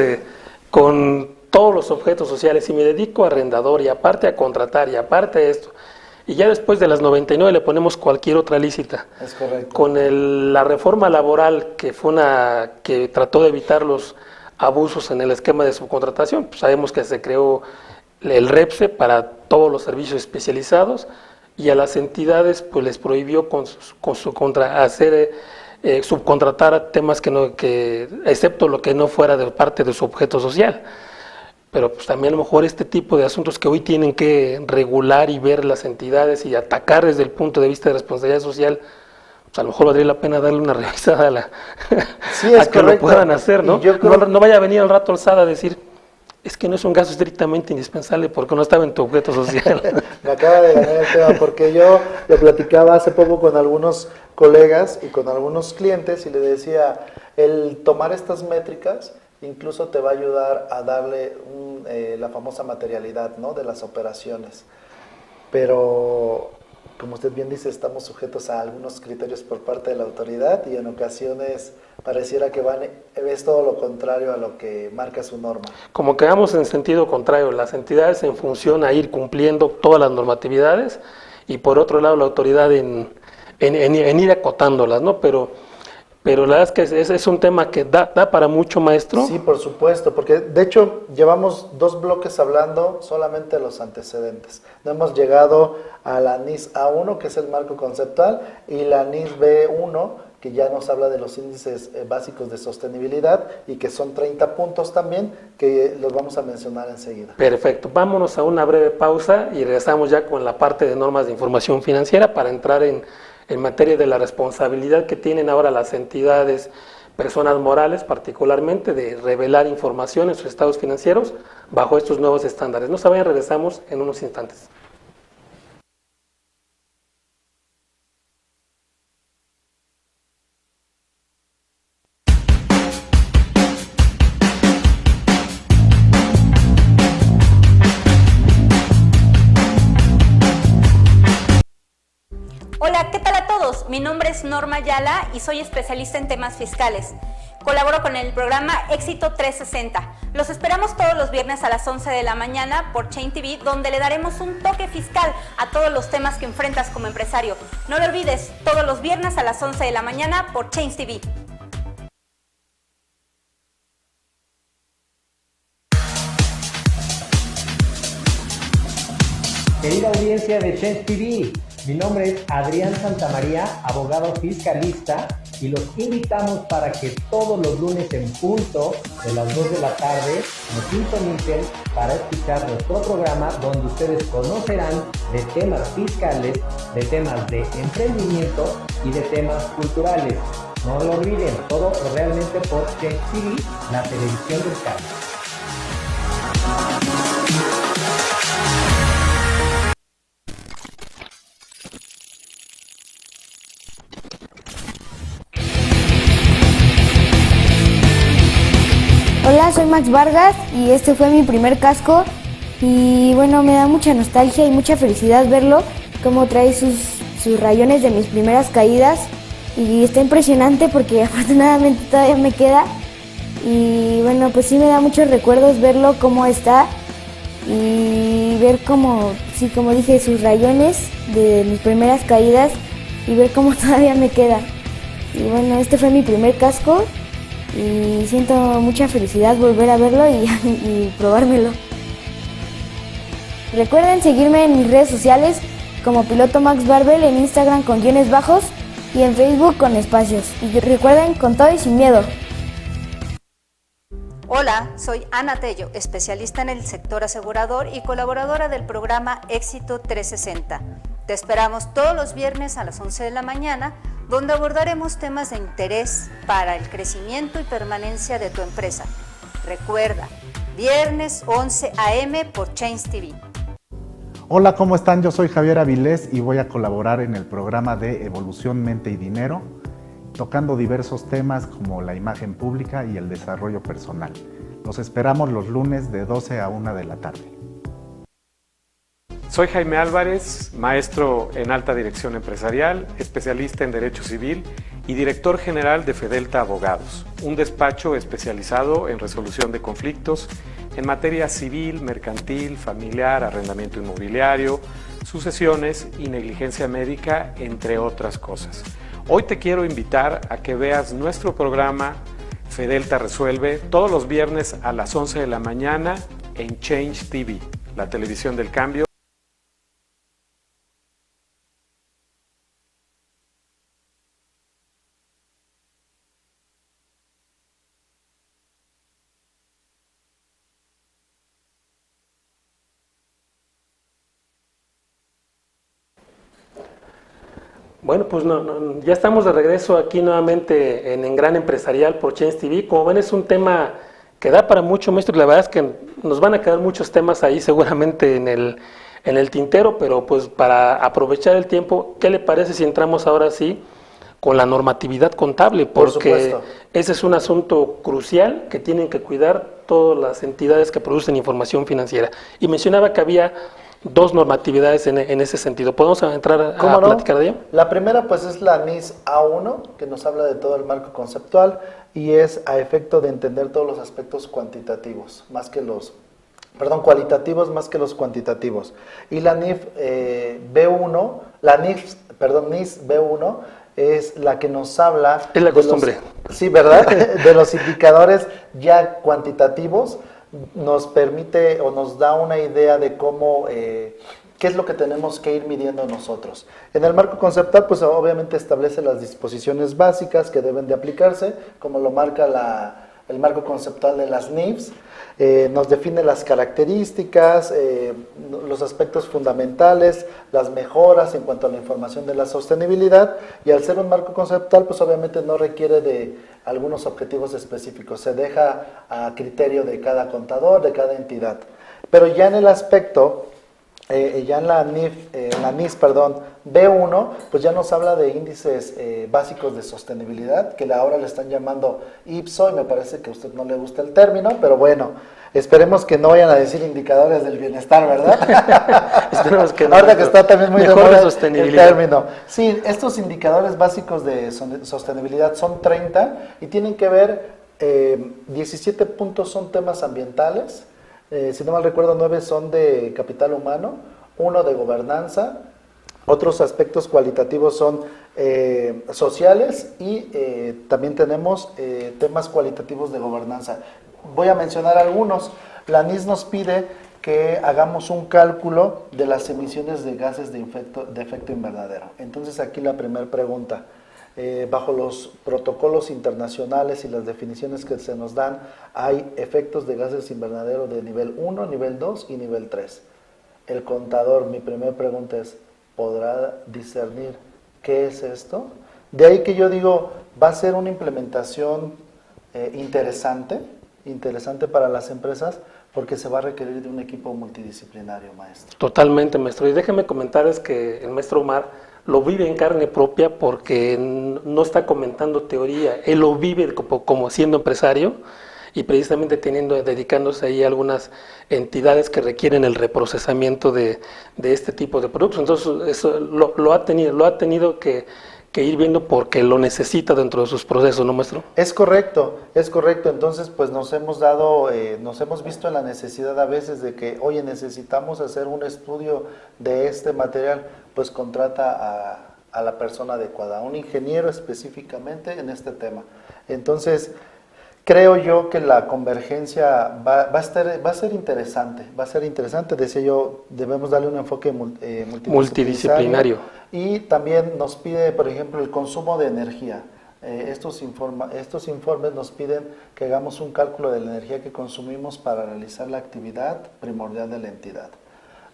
Con todos los objetos sociales, y me dedico a arrendador, y aparte a contratar, y aparte a esto. Y ya después de las 99 le ponemos cualquier otra lícita. Es correcto. Con la reforma laboral, que fue que trató de evitar los abusos en el esquema de subcontratación, pues sabemos que se creó el REPSE para todos los servicios especializados y a las entidades pues les prohibió subcontratar temas excepto lo que no fuera de parte de su objeto social. Pero pues también a lo mejor este tipo de asuntos que hoy tienen que regular y ver las entidades y atacar desde el punto de vista de responsabilidad social, pues a lo mejor valdría la pena darle una revisada a que lo puedan hacer, ¿no? No vaya a venir al rato Alzada a decir, es que no es un gasto estrictamente indispensable porque no estaba en tu objeto social. Me acaba de ganar el tema porque yo lo platicaba hace poco con algunos colegas y con algunos clientes y le decía, el tomar estas métricas incluso te va a ayudar a darle la famosa materialidad, ¿no?, de las operaciones. Pero, como usted bien dice, estamos sujetos a algunos criterios por parte de la autoridad y en ocasiones pareciera que es todo lo contrario a lo que marca su norma. Como que vamos en sentido contrario, las entidades en función a ir cumpliendo todas las normatividades y por otro lado la autoridad en ir acotándolas, ¿no? Pero la verdad es que es un tema que da para mucho, maestro. Sí, por supuesto, porque de hecho llevamos 2 bloques hablando solamente de los antecedentes. No hemos llegado a la NIS A1, que es el marco conceptual, y la NIS B1, que ya nos habla de los índices básicos de sostenibilidad y que son 30 puntos también, que los vamos a mencionar enseguida. Perfecto, vámonos a una breve pausa y regresamos ya con la parte de normas de información financiera para entrar en materia de la responsabilidad que tienen ahora las entidades, personas morales particularmente, de revelar información en sus estados financieros bajo estos nuevos estándares. No se vayan, regresamos en unos instantes. Hola, ¿qué tal a todos? Mi nombre es Norma Ayala y soy especialista en temas fiscales. Colaboro con el programa Éxito 360. Los esperamos todos los viernes a las 11 de la mañana por Chain TV, donde le daremos un toque fiscal a todos los temas que enfrentas como empresario. No lo olvides, todos los viernes a las 11 de la mañana por Chain TV. Querida audiencia de Chain TV, mi nombre es Adrián Santamaría, abogado fiscalista, y los invitamos para que todos los lunes en punto de las 2 de la tarde nos sintonicen para escuchar nuestro programa donde ustedes conocerán de temas fiscales, de temas de emprendimiento y de temas culturales. No lo olviden, todo realmente por Change TV, la televisión del cambio. Hola, soy Max Vargas y este fue mi primer casco y bueno, me da mucha nostalgia y mucha felicidad verlo, cómo trae sus rayones de mis primeras caídas y está impresionante porque afortunadamente todavía me queda y bueno, pues sí me da muchos recuerdos verlo cómo está y ver cómo, sí, como dije, sus rayones de mis primeras caídas y ver cómo todavía me queda. Y bueno, este fue mi primer casco y siento mucha felicidad volver a verlo y probármelo. Recuerden seguirme en mis redes sociales como Piloto Max Barbell, en Instagram con guiones bajos y en Facebook con espacios. Y recuerden, con todo y sin miedo. Hola, soy Ana Tello, especialista en el sector asegurador y colaboradora del programa Éxito 360. Te esperamos todos los viernes a las 11 de la mañana, donde abordaremos temas de interés para el crecimiento y permanencia de tu empresa. Recuerda, viernes 11 a.m. por Change TV. Hola, ¿cómo están? Yo soy Javier Avilés y voy a colaborar en el programa de Evolución Mente y Dinero, tocando diversos temas como la imagen pública y el desarrollo personal. Los esperamos los lunes de 12 a 1 de la tarde. Soy Jaime Álvarez, maestro en alta dirección empresarial, especialista en derecho civil y director general de Fedelta Abogados, un despacho especializado en resolución de conflictos en materia civil, mercantil, familiar, arrendamiento inmobiliario, sucesiones y negligencia médica, entre otras cosas. Hoy te quiero invitar a que veas nuestro programa Fedelta Resuelve todos los viernes a las 11 de la mañana en Change TV, la televisión del cambio. Bueno, pues ya estamos de regreso aquí nuevamente en Gran Empresarial por Change TV. Como ven, es un tema que da para mucho, maestro. La verdad es que nos van a quedar muchos temas ahí seguramente en el tintero, pero pues para aprovechar el tiempo, ¿qué le parece si entramos ahora sí con la normatividad contable? Porque ese es un asunto crucial que tienen que cuidar todas las entidades que producen información financiera. Y mencionaba que había dos normatividades en ese sentido. ¿Podemos entrar a platicar de ello? La primera pues es la NIS A1, que nos habla de todo el marco conceptual y es a efecto de entender todos los aspectos cuantitativos, más que los, cualitativos más que los cuantitativos. Y la NIF B1, NIS B1 es la que nos habla... Es la costumbre. Sí, ¿verdad? De los indicadores ya cuantitativos. Nos permite o nos da una idea de cómo, qué es lo que tenemos que ir midiendo nosotros. En el marco conceptual, pues obviamente establece las disposiciones básicas que deben de aplicarse, como lo marca el marco conceptual de las NIFs, nos define las características, los aspectos fundamentales, las mejoras en cuanto a la información de la sostenibilidad, y al ser un marco conceptual, pues obviamente no requiere de algunos objetivos específicos, se deja a criterio de cada contador, de cada entidad. Pero ya en el aspecto, ya en la NIS B1, pues ya nos habla de índices básicos de sostenibilidad, que ahora le están llamando IPSO, y me parece que a usted no le gusta el término, pero bueno, esperemos que no vayan a decir indicadores del bienestar, ¿verdad? Esperemos que no. Ahorita que está también muy de moda el término. Sí, estos indicadores básicos de sostenibilidad son 30 y tienen que ver, 17 puntos son temas ambientales, si no mal recuerdo 9 son de capital humano, 1 de gobernanza, otros aspectos cualitativos son sociales y también tenemos temas cualitativos de gobernanza. Voy a mencionar algunos. La NIS nos pide que hagamos un cálculo de las emisiones de gases de efecto invernadero. Entonces aquí la primera pregunta, bajo los protocolos internacionales y las definiciones que se nos dan, hay efectos de gases invernadero de nivel 1, nivel 2 y nivel 3. El contador, mi primera pregunta es, ¿podrá discernir qué es esto? De ahí que yo digo, va a ser una implementación interesante para las empresas, porque se va a requerir de un equipo multidisciplinario, maestro. Totalmente, maestro. Y déjeme comentarles que el maestro Omar lo vive en carne propia porque no está comentando teoría, él lo vive como siendo empresario y precisamente dedicándose ahí a algunas entidades que requieren el reprocesamiento de este tipo de productos. Entonces eso lo ha tenido que ir viendo porque lo necesita dentro de sus procesos, ¿no, maestro? Es correcto. Entonces, pues nos hemos visto en la necesidad a veces de que, oye, necesitamos hacer un estudio de este material, pues contrata a la persona adecuada, a un ingeniero específicamente en este tema. Entonces, creo yo que la convergencia va a ser interesante, decía yo, debemos darle un enfoque multidisciplinario. Y también nos pide, por ejemplo, el consumo de energía. Estos informes nos piden que hagamos un cálculo de la energía que consumimos para realizar la actividad primordial de la entidad.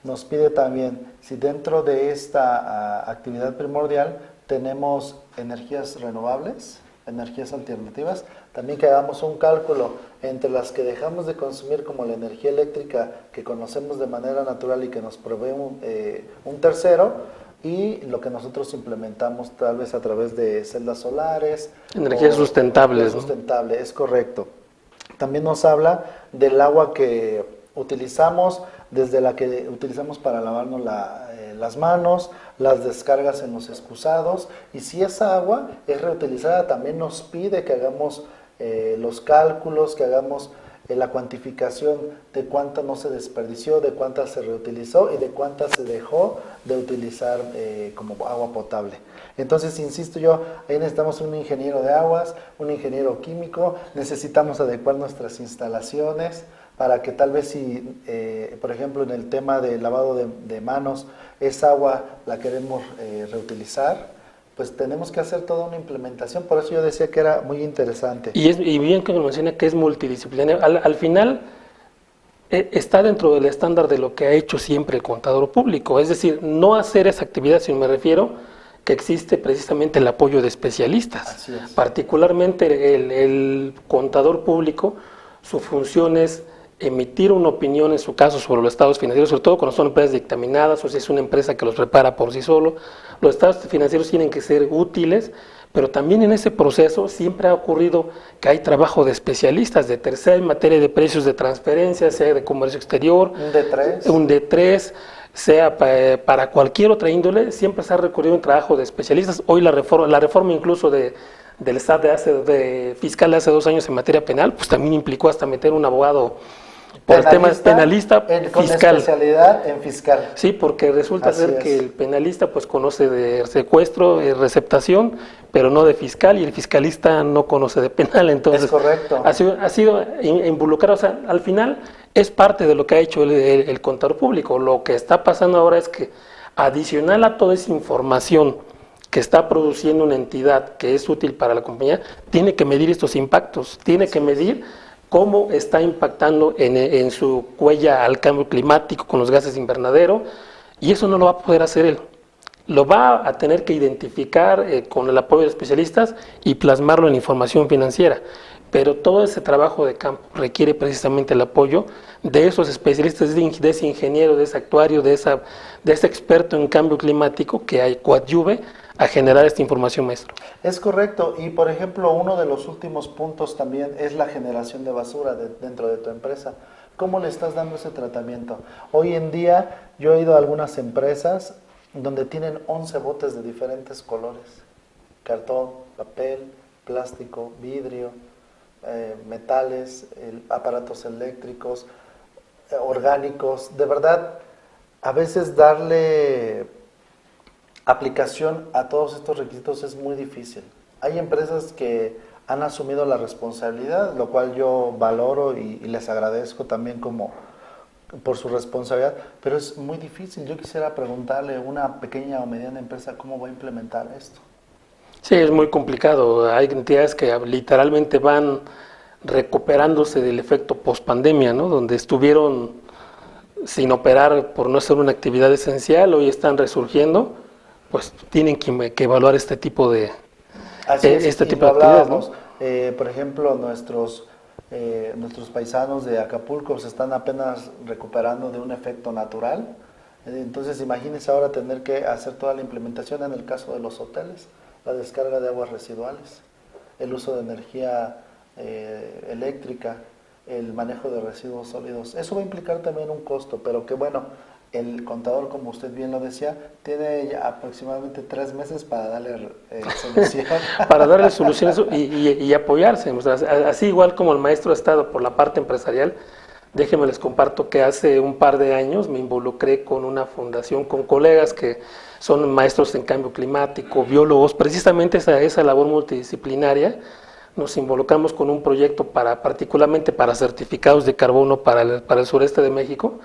Nos pide también, si dentro de esta actividad primordial tenemos energías renovables, energías alternativas, también que hagamos un cálculo entre las que dejamos de consumir, como la energía eléctrica que conocemos de manera natural y que nos provee un tercero, y lo que nosotros implementamos tal vez a través de celdas solares. Energías sustentables. Sustentable, es correcto. También nos habla del agua que utilizamos, desde la que utilizamos para lavarnos las manos, las descargas en los excusados, y si esa agua es reutilizada, también nos pide que hagamos los cálculos, que hagamos la cuantificación de cuánta no se desperdició, de cuánta se reutilizó y de cuánta se dejó de utilizar como agua potable. Entonces, insisto yo, ahí necesitamos un ingeniero de aguas, un ingeniero químico, necesitamos adecuar nuestras instalaciones para que tal vez si, por ejemplo, en el tema del lavado de manos, esa agua la queremos reutilizar, pues tenemos que hacer toda una implementación. Por eso yo decía que era muy interesante. Y bien que me menciona que es multidisciplinario. Al final está dentro del estándar de lo que ha hecho siempre el contador público, es decir, no hacer esa actividad, sino me refiero que existe precisamente el apoyo de especialistas. Así es. Particularmente el contador público, su función es emitir una opinión en su caso sobre los estados financieros, sobre todo cuando son empresas dictaminadas o si es una empresa que los prepara por sí solo. Los estados financieros tienen que ser útiles, pero también en ese proceso siempre ha ocurrido que hay trabajo de especialistas de tercera en materia de precios de transferencia, sea de comercio exterior, un D3, sea para cualquier otra índole, siempre se ha recurrido a un trabajo de especialistas. Hoy la reforma incluso del SAT fiscal de hace 2 años en materia penal, pues también implicó hasta meter un abogado por el tema penalista con fiscal. Especialidad en fiscal. Sí, porque resulta ser que el penalista pues conoce de secuestro, receptación, pero no de fiscal, y el fiscalista no conoce de penal. Entonces, es correcto. Ha sido involucrado, o sea, al final es parte de lo que ha hecho el contador público. Lo que está pasando ahora es que, adicional a toda esa información que está produciendo una entidad que es útil para la compañía, tiene que medir estos impactos, tiene que medir cómo está impactando en su huella al cambio climático con los gases de invernadero, y eso no lo va a poder hacer él. Lo va a tener que identificar con el apoyo de especialistas y plasmarlo en información financiera. Pero todo ese trabajo de campo requiere precisamente el apoyo de esos especialistas, de ese ingeniero, de ese actuario, de ese experto en cambio climático que coadyuve a generar esta información, maestro. Es correcto, y por ejemplo, uno de los últimos puntos también es la generación de basura dentro de tu empresa. ¿Cómo le estás dando ese tratamiento? Hoy en día yo he ido a algunas empresas donde tienen 11 botes de diferentes colores: cartón, papel, plástico, vidrio, metales, aparatos eléctricos, orgánicos. De verdad, a veces darle aplicación a todos estos requisitos es muy difícil. Hay empresas que han asumido la responsabilidad, lo cual yo valoro y les agradezco también por su responsabilidad, pero es muy difícil. Yo quisiera preguntarle a una pequeña o mediana empresa cómo va a implementar esto. Sí, es muy complicado. Hay entidades que literalmente van recuperándose del efecto post-pandemia, ¿no? Donde estuvieron sin operar por no ser una actividad esencial, hoy están resurgiendo, pues tienen que evaluar este tipo de, tipo de actividades, ¿no? Por ejemplo, nuestros paisanos de Acapulco se están apenas recuperando de un efecto natural. Entonces, imagínense ahora tener que hacer toda la implementación en el caso de los hoteles, la descarga de aguas residuales, el uso de energía eléctrica, el manejo de residuos sólidos. Eso va a implicar también un costo, pero que bueno, el contador, como usted bien lo decía, tiene ya aproximadamente 3 meses para darle solución. Para darle soluciones y apoyarse. O sea, así igual como el maestro ha estado por la parte empresarial, déjenme les comparto que hace un par de años me involucré con una fundación, con colegas que son maestros en cambio climático, biólogos, precisamente esa labor multidisciplinaria. Nos involucramos con un proyecto particularmente para certificados de carbono para el sureste de México,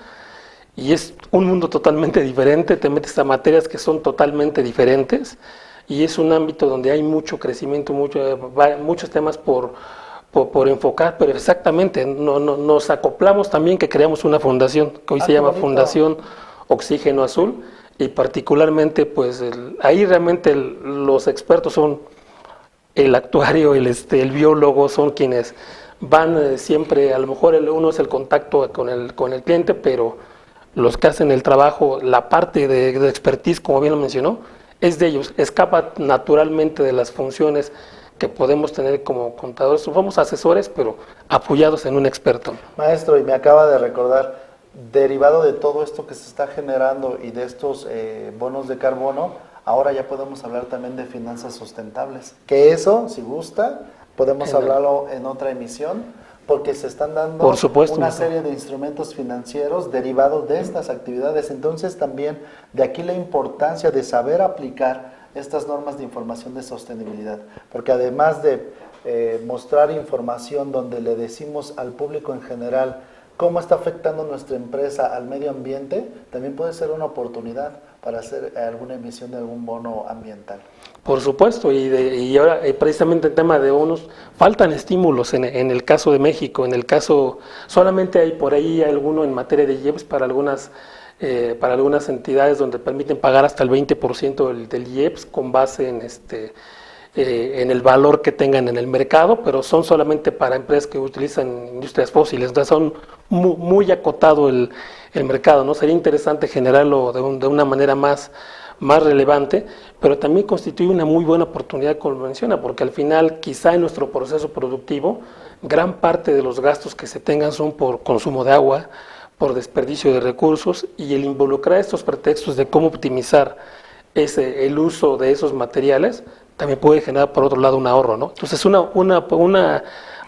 y es un mundo totalmente diferente, te metes a materias que son totalmente diferentes, y es un ámbito donde hay mucho crecimiento, muchos temas por enfocar, pero exactamente, nos acoplamos también que creamos una fundación, que hoy se llama Fundación Oxígeno Azul, y particularmente pues ahí realmente los expertos son el actuario, el biólogo, son quienes van siempre, a lo mejor uno es el contacto con el cliente, pero los que hacen el trabajo, la parte de expertise, como bien lo mencionó, es de ellos, escapa naturalmente de las funciones que podemos tener como contadores. Somos asesores, pero apoyados en un experto. Maestro, y me acaba de recordar, derivado de todo esto que se está generando y de estos bonos de carbono, ahora ya podemos hablar también de finanzas sustentables, que eso, si gusta, podemos hablarlo en otra emisión, porque se están dando por supuesto, una serie de instrumentos financieros derivados de estas actividades. Entonces también de aquí la importancia de saber aplicar estas normas de información de sostenibilidad, porque además de mostrar información donde le decimos al público en general cómo está afectando nuestra empresa al medio ambiente, también puede ser una oportunidad para hacer alguna emisión de algún bono ambiental. Por supuesto, y ahora precisamente el tema de bonos, faltan estímulos en el caso de México, en el caso, solamente hay por ahí alguno en materia de IEPS para algunas entidades donde permiten pagar hasta el 20% del IEPS con base en el valor que tengan en el mercado, pero son solamente para empresas que utilizan industrias fósiles, entonces son muy acotado el mercado, ¿no? Sería interesante generarlo de una manera más relevante, pero también constituye una muy buena oportunidad, como menciona, porque al final quizá en nuestro proceso productivo gran parte de los gastos que se tengan son por consumo de agua, por desperdicio de recursos, y el involucrar estos pretextos de cómo optimizar el uso de esos materiales también puede generar por otro lado un ahorro, ¿no? Entonces es una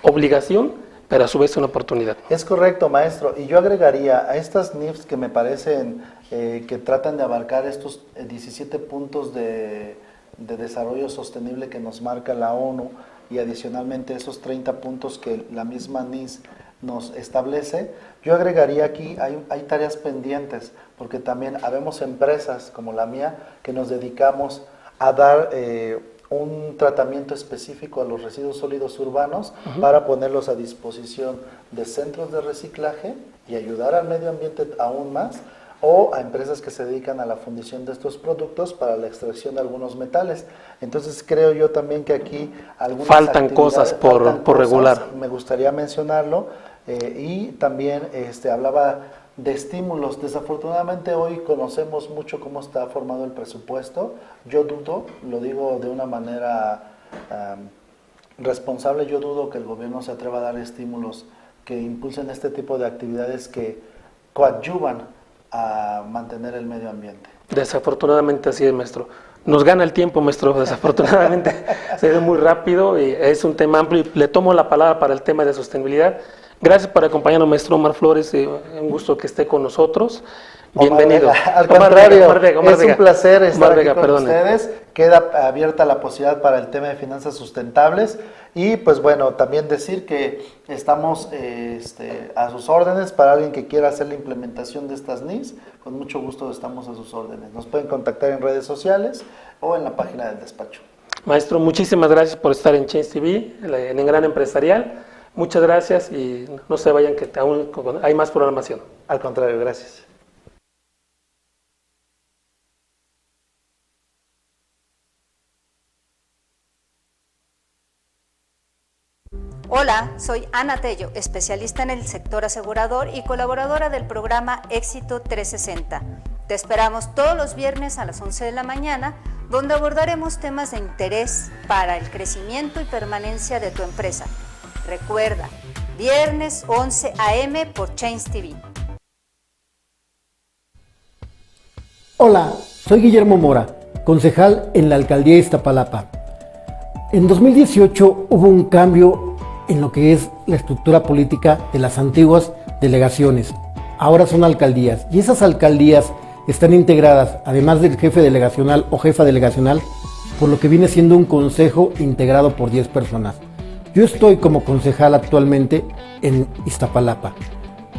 obligación, pero a su vez una oportunidad. Es correcto, maestro, y yo agregaría a estas NIFs que me parecen que tratan de abarcar estos 17 puntos de desarrollo sostenible que nos marca la ONU, y adicionalmente esos 30 puntos que la misma NIS nos establece, yo agregaría aquí, hay tareas pendientes, porque también habemos empresas como la mía que nos dedicamos a dar un tratamiento específico a los residuos sólidos urbanos para ponerlos a disposición de centros de reciclaje y ayudar al medio ambiente aún más, o a empresas que se dedican a la fundición de estos productos para la extracción de algunos metales. Entonces creo yo también que aquí faltan cosas por regular. Me gustaría mencionarlo, y también hablaba de estímulos. Desafortunadamente hoy conocemos mucho cómo está formado el presupuesto. Yo dudo, lo digo de una manera responsable, yo dudo que el gobierno se atreva a dar estímulos que impulsen este tipo de actividades que coadyuvan a mantener el medio ambiente. Desafortunadamente así es, maestro. Nos gana el tiempo, maestro, desafortunadamente. Se ve muy rápido y es un tema amplio. Le tomo la palabra para el tema de sostenibilidad. Gracias por acompañarnos, maestro Omar Flores. Un gusto que esté con nosotros. Bienvenido. Al contrario, es un placer estar aquí con ustedes. Queda abierta la posibilidad para el tema de finanzas sustentables. Y pues bueno, también decir que estamos a sus órdenes para alguien que quiera hacer la implementación de estas NIS. Con mucho gusto estamos a sus órdenes. Nos pueden contactar en redes sociales o en la página del despacho. Maestro, muchísimas gracias por estar en Change TV, en el Gran Empresarial. Muchas gracias y no se vayan que aún hay más programación. Al contrario, gracias. Hola, soy Ana Tello, especialista en el sector asegurador y colaboradora del programa Éxito 360. Te esperamos todos los viernes a las 11 de la mañana, donde abordaremos temas de interés para el crecimiento y permanencia de tu empresa. Recuerda, viernes 11 a.m. por Change TV. Hola, soy Guillermo Mora, concejal en la Alcaldía de Iztapalapa. En 2018 hubo un cambio en lo que es la estructura política de las antiguas delegaciones. Ahora son alcaldías y esas alcaldías están integradas, además del jefe delegacional o jefa delegacional, por lo que viene siendo un consejo integrado por 10 personas. Yo estoy como concejal actualmente en Iztapalapa.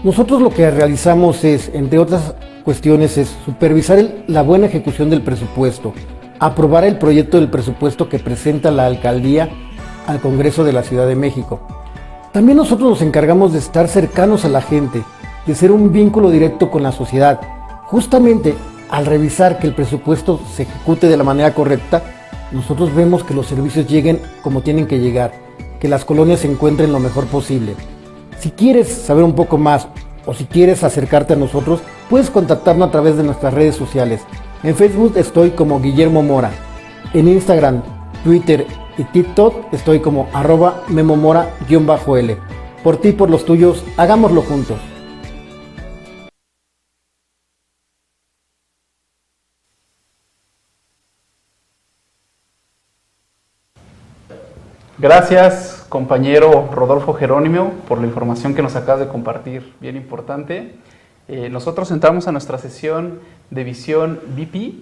Nosotros lo que realizamos es, entre otras cuestiones, es supervisar la buena ejecución del presupuesto, aprobar el proyecto del presupuesto que presenta la alcaldía al Congreso de la Ciudad de México. También nosotros nos encargamos de estar cercanos a la gente, de ser un vínculo directo con la sociedad. Justamente al revisar que el presupuesto se ejecute de la manera correcta, nosotros vemos que los servicios lleguen como tienen que llegar, que las colonias se encuentren lo mejor posible. Si quieres saber un poco más o si quieres acercarte a nosotros, puedes contactarnos a través de nuestras redes sociales. En Facebook estoy como Guillermo Mora. En Instagram, Twitter y TikTok estoy como @memomora_L. Por ti y por los tuyos, hagámoslo juntos. Gracias, compañero Rodolfo Jerónimo, por la información que nos acabas de compartir, bien importante. Nosotros entramos a nuestra sesión de Visión VP.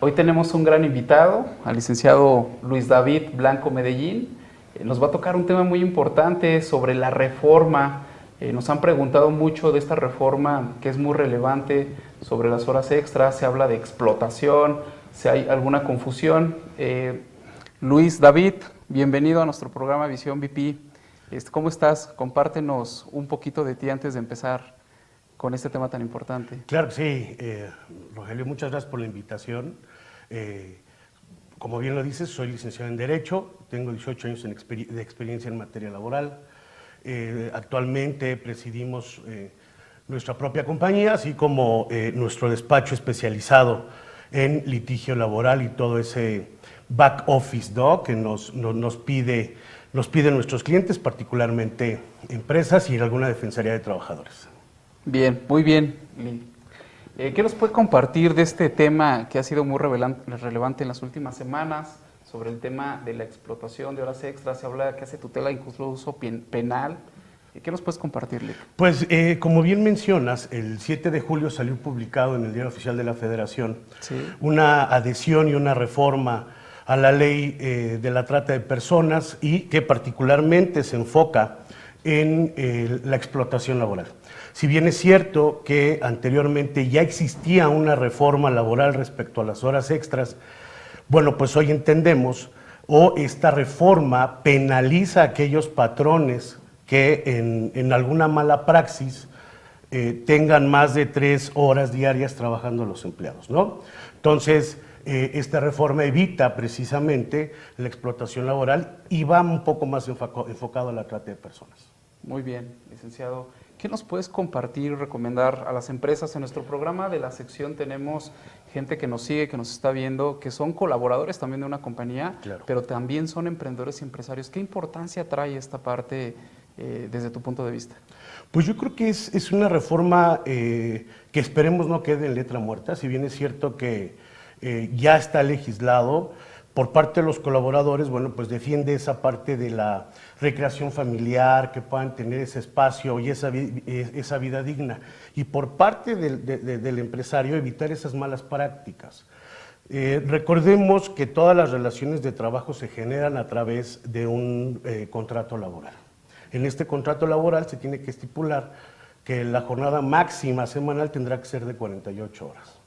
Hoy tenemos un gran invitado, al licenciado Luis David Blanco Medellín. Nos va a tocar un tema muy importante sobre la reforma. Nos han preguntado mucho de esta reforma que es muy relevante sobre las horas extras. Se habla de explotación, si hay alguna confusión. Luis David, bienvenido a nuestro programa Visión VP. ¿Cómo estás? Compártenos un poquito de ti antes de empezar con este tema tan importante. Claro que sí, Rogelio, muchas gracias por la invitación. Como bien lo dices, soy licenciado en Derecho, tengo 18 años de experiencia en materia laboral. Actualmente presidimos nuestra propia compañía, así como nuestro despacho especializado en litigio laboral y todo ese back office, ¿no?, que nos piden nuestros clientes, particularmente empresas y alguna defensoría de trabajadores. Bien, muy bien. ¿Qué nos puede compartir de este tema que ha sido muy relevante en las últimas semanas, sobre el tema de la explotación de horas extras? Se habla que hace tutela incluso penal. ¿Qué nos puedes compartirle? Pues, como bien mencionas, el 7 de julio salió publicado en el Diario Oficial de la Federación una adhesión y una reforma a la ley de la trata de personas y que particularmente se enfoca en la explotación laboral. Si bien es cierto que anteriormente ya existía una reforma laboral respecto a las horas extras, bueno, pues hoy entendemos, esta reforma penaliza a aquellos patrones que en alguna mala praxis tengan más de 3 horas diarias trabajando los empleados, ¿no? Entonces, esta reforma evita precisamente la explotación laboral y va un poco más enfocado a la trata de personas. Muy bien, licenciado. ¿Qué nos puedes compartir y recomendar a las empresas? En nuestro programa de la sección tenemos gente que nos sigue, que nos está viendo, que son colaboradores también de una compañía, pero también son emprendedores y empresarios. ¿Qué importancia trae esta parte desde tu punto de vista? Pues yo creo que es una reforma que esperemos no quede en letra muerta, si bien es cierto que ya está legislado. Por parte de los colaboradores, bueno, pues defiende esa parte de la recreación familiar, que puedan tener ese espacio y esa vida digna. Y por parte del empresario, evitar esas malas prácticas. Recordemos que todas las relaciones de trabajo se generan a través de un contrato laboral. En este contrato laboral se tiene que estipular que la jornada máxima semanal tendrá que ser de 48 horas.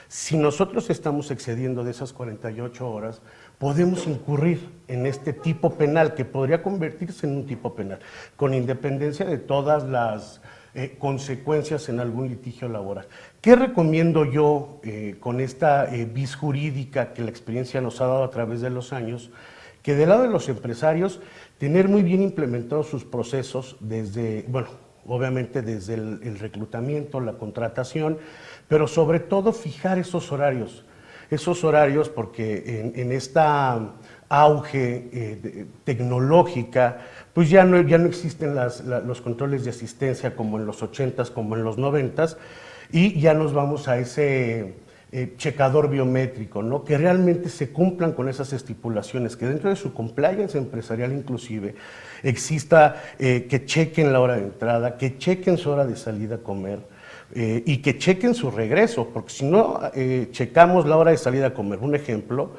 Si nosotros estamos excediendo de esas 48 horas, podemos incurrir en este tipo penal, que podría convertirse en un tipo penal, con independencia de todas las consecuencias en algún litigio laboral. ¿Qué recomiendo yo con esta vis jurídica que la experiencia nos ha dado a través de los años? Que del lado de los empresarios, tener muy bien implementados sus procesos desde, bueno, obviamente desde el reclutamiento, la contratación, pero sobre todo fijar esos horarios porque en esta auge tecnológica, pues ya no existen los controles de asistencia como en los 80s, como en los 90s, y ya nos vamos a ese checador biométrico, ¿no? Que realmente se cumplan con esas estipulaciones, que dentro de su compliance empresarial inclusive exista que chequen la hora de entrada, que chequen su hora de salida a comer, y que chequen su regreso, porque si no checamos la hora de salida a comer, un ejemplo,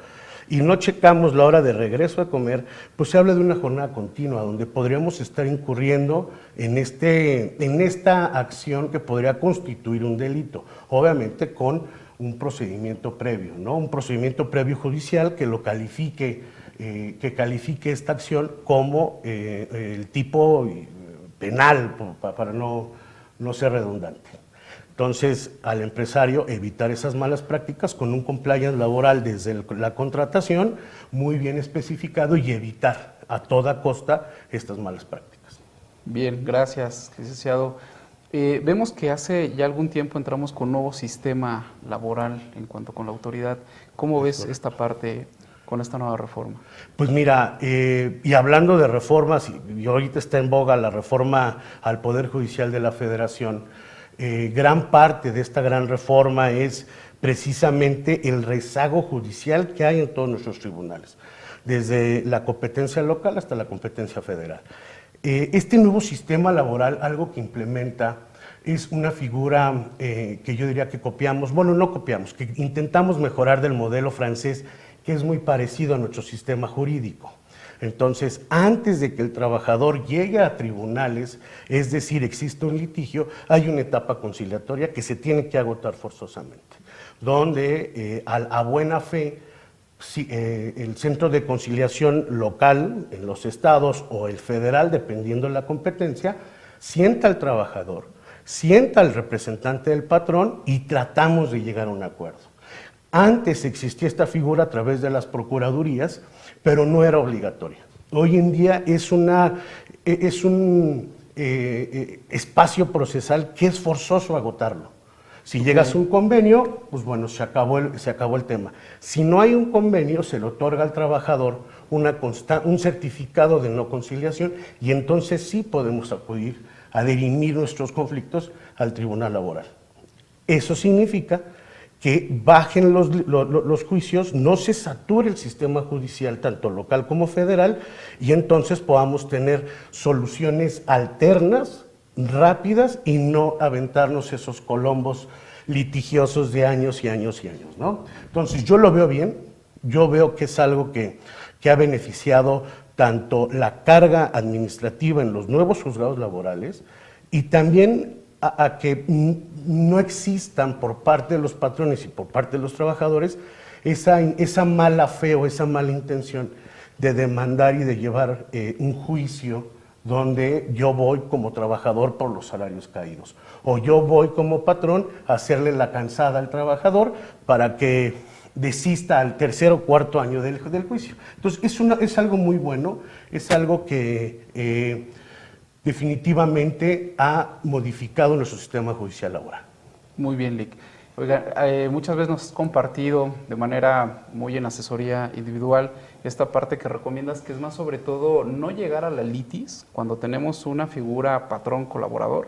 y no checamos la hora de regreso a comer, pues se habla de una jornada continua, donde podríamos estar incurriendo en esta acción que podría constituir un delito, obviamente con un procedimiento previo, ¿no? Un procedimiento previo judicial que lo califique, que califique esta acción como el tipo penal, para no ser redundante. Entonces, al empresario evitar esas malas prácticas con un compliance laboral desde la contratación muy bien especificado y evitar a toda costa estas malas prácticas. Bien, gracias, licenciado. Vemos que hace ya algún tiempo entramos con un nuevo sistema laboral en cuanto con la autoridad. ¿Cómo ves esta parte con esta nueva reforma? Pues mira, y hablando de reformas, y ahorita está en boga la reforma al Poder Judicial de la Federación, gran parte de esta gran reforma es precisamente el rezago judicial que hay en todos nuestros tribunales, desde la competencia local hasta la competencia federal. Este nuevo sistema laboral, algo que implementa, es una figura que yo diría que copiamos, bueno, no copiamos, que intentamos mejorar del modelo francés, que es muy parecido a nuestro sistema jurídico. Entonces, antes de que el trabajador llegue a tribunales, es decir, existe un litigio, hay una etapa conciliatoria que se tiene que agotar forzosamente, donde a buena fe el centro de conciliación local en los estados o el federal, dependiendo de la competencia, sienta al trabajador, sienta al representante del patrón y tratamos de llegar a un acuerdo. Antes existía esta figura a través de las procuradurías, pero no era obligatoria. Hoy en día es un espacio procesal que es forzoso agotarlo. Si llegas a un convenio, pues bueno, se acabó el tema. Si no hay un convenio, se le otorga al trabajador un certificado de no conciliación y entonces sí podemos acudir a dirimir nuestros conflictos al tribunal laboral. Eso significa que bajen los juicios, no se sature el sistema judicial, tanto local como federal, y entonces podamos tener soluciones alternas, rápidas, y no aventarnos esos colombos litigiosos de años y años y años, ¿no? Entonces yo lo veo bien, yo veo que es algo que ha beneficiado tanto la carga administrativa en los nuevos juzgados laborales y también a que no existan por parte de los patrones y por parte de los trabajadores esa mala fe o esa mala intención de demandar y de llevar un juicio donde yo voy como trabajador por los salarios caídos o yo voy como patrón a hacerle la cansada al trabajador para que desista al tercer o cuarto año del juicio. Entonces es algo muy bueno, es algo que definitivamente ha modificado nuestro sistema judicial laboral. Muy bien, Lic. Oiga, muchas veces nos has compartido de manera muy en asesoría individual esta parte que recomiendas, que es más sobre todo no llegar a la litis cuando tenemos una figura patrón-colaborador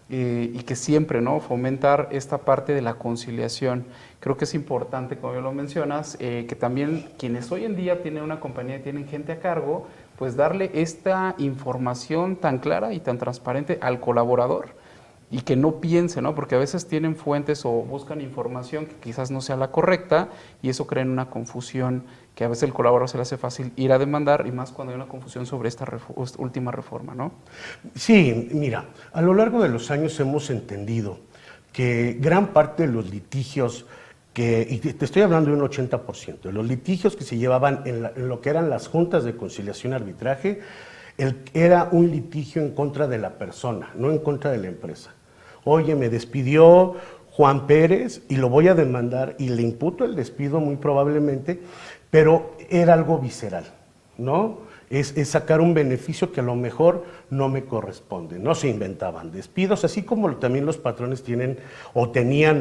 y que siempre, ¿no?, fomentar esta parte de la conciliación. Creo que es importante, como bien lo mencionas, que también quienes hoy en día tienen una compañía y tienen gente a cargo, pues darle esta información tan clara y tan transparente al colaborador y que no piense, ¿no? Porque a veces tienen fuentes o buscan información que quizás no sea la correcta y eso crea una confusión que a veces el colaborador se le hace fácil ir a demandar y más cuando hay una confusión sobre esta última reforma, ¿no? Sí, mira, a lo largo de los años hemos entendido que gran parte de los litigios y te estoy hablando de un 80%, de los litigios que se llevaban en lo que eran las juntas de conciliación y arbitraje, era un litigio en contra de la persona, no en contra de la empresa. Oye, me despidió Juan Pérez y lo voy a demandar y le imputo el despido muy probablemente, pero era algo visceral, ¿no? Es sacar un beneficio que a lo mejor no me corresponde. No se inventaban despidos, así como también los patrones tienen o tenían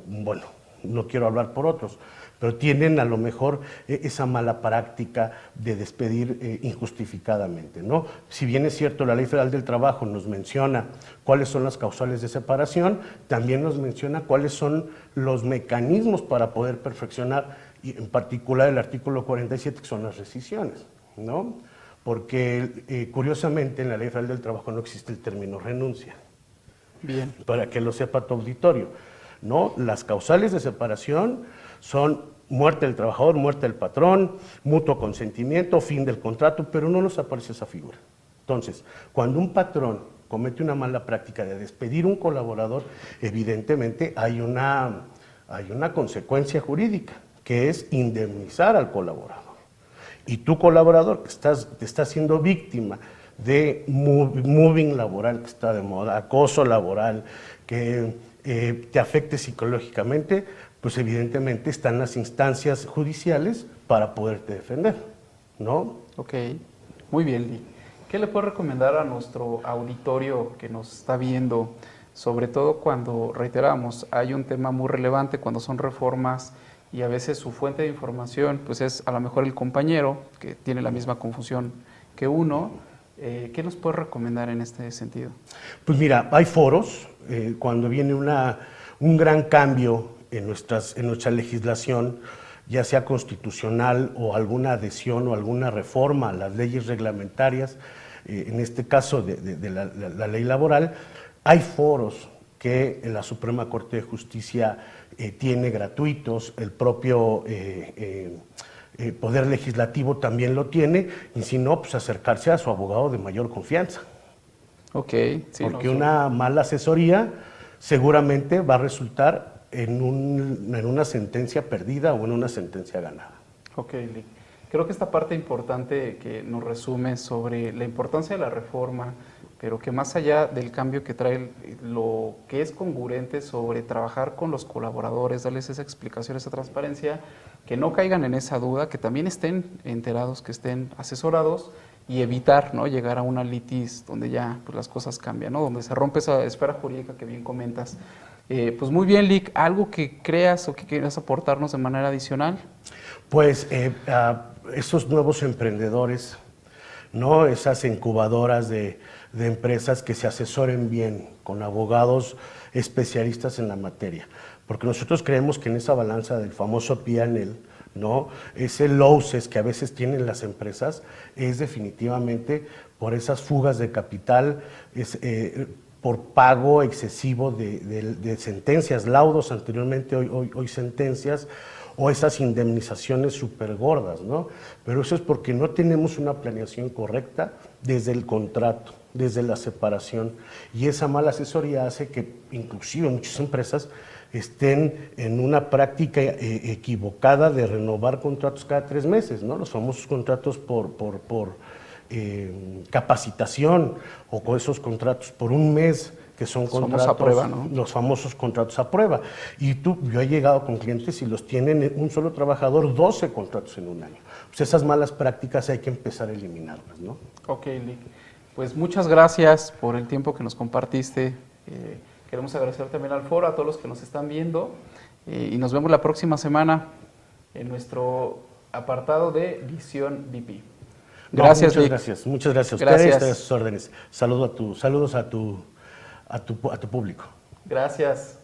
bueno, no quiero hablar por otros, pero tienen a lo mejor esa mala práctica de despedir injustificadamente, ¿no? Si bien es cierto, la Ley Federal del Trabajo nos menciona cuáles son las causales de separación, también nos menciona cuáles son los mecanismos para poder perfeccionar, y en particular el artículo 47, que son las rescisiones, ¿no? Porque curiosamente en la Ley Federal del Trabajo no existe el término renuncia. Bien. Para que lo sepa tu auditorio, ¿no? Las causales de separación son muerte del trabajador, muerte del patrón, mutuo consentimiento, fin del contrato, pero no nos aparece esa figura. Entonces, cuando un patrón comete una mala práctica de despedir un colaborador, evidentemente hay una consecuencia jurídica, que es indemnizar al colaborador. Y tu colaborador que te está siendo víctima de moving laboral, que está de moda, acoso laboral, que te afecte psicológicamente, pues evidentemente están las instancias judiciales para poderte defender, ¿no? Ok, muy bien, Lee. ¿Qué le puedo recomendar a nuestro auditorio que nos está viendo? Sobre todo cuando, reiteramos, hay un tema muy relevante, cuando son reformas y a veces su fuente de información pues es a lo mejor el compañero que tiene la misma confusión que uno. ¿Qué nos puede recomendar en este sentido? Pues mira, hay foros, cuando viene un gran cambio en nuestra legislación, ya sea constitucional o alguna adhesión o alguna reforma a las leyes reglamentarias, en este caso de la ley laboral, hay foros que la Suprema Corte de Justicia tiene gratuitos, el propio Poder Legislativo también lo tiene, y si no, pues acercarse a su abogado de mayor confianza. Ok. Sí, porque una mala asesoría seguramente va a resultar en una sentencia perdida o en una sentencia ganada. Ok, Lee. Creo que esta parte importante que nos resume sobre la importancia de la reforma, pero que más allá del cambio que trae, lo que es congruente sobre trabajar con los colaboradores, darles esa explicación, esa transparencia, que no caigan en esa duda, que también estén enterados, que estén asesorados y evitar, ¿no?, llegar a una litis donde ya pues, las cosas cambian, ¿no?, donde se rompe esa esfera jurídica que bien comentas. Pues muy bien, Lick, ¿algo que creas o que quieras aportarnos de manera adicional? Pues esos nuevos emprendedores, ¿no?, esas incubadoras de empresas que se asesoren bien con abogados especialistas en la materia, porque nosotros creemos que en esa balanza del famoso P&L, ¿no?, ese losses que a veces tienen las empresas es definitivamente por esas fugas de capital, por pago excesivo de sentencias, laudos anteriormente, hoy sentencias, o esas indemnizaciones súper gordas, ¿no? Pero eso es porque no tenemos una planeación correcta desde el contrato, desde la separación, y esa mala asesoría hace que inclusive muchas empresas estén en una práctica equivocada de renovar contratos cada 3 meses, ¿no? Los famosos contratos por capacitación, o con esos contratos por un mes, que son contratos a prueba, ¿no?, los famosos contratos a prueba. Y yo he llegado con clientes y los tienen un solo trabajador 12 contratos en un año. Pues esas malas prácticas hay que empezar a eliminarlas, ¿no? Ok, Lick. Pues muchas gracias por el tiempo que nos compartiste. Queremos agradecer también al foro, a todos los que nos están viendo, y nos vemos la próxima semana en nuestro apartado de Visión VIP. Gracias, muchas Lick. gracias. Muchas gracias a Gracias. ustedes, a sus órdenes. Saludos a tu público. Gracias.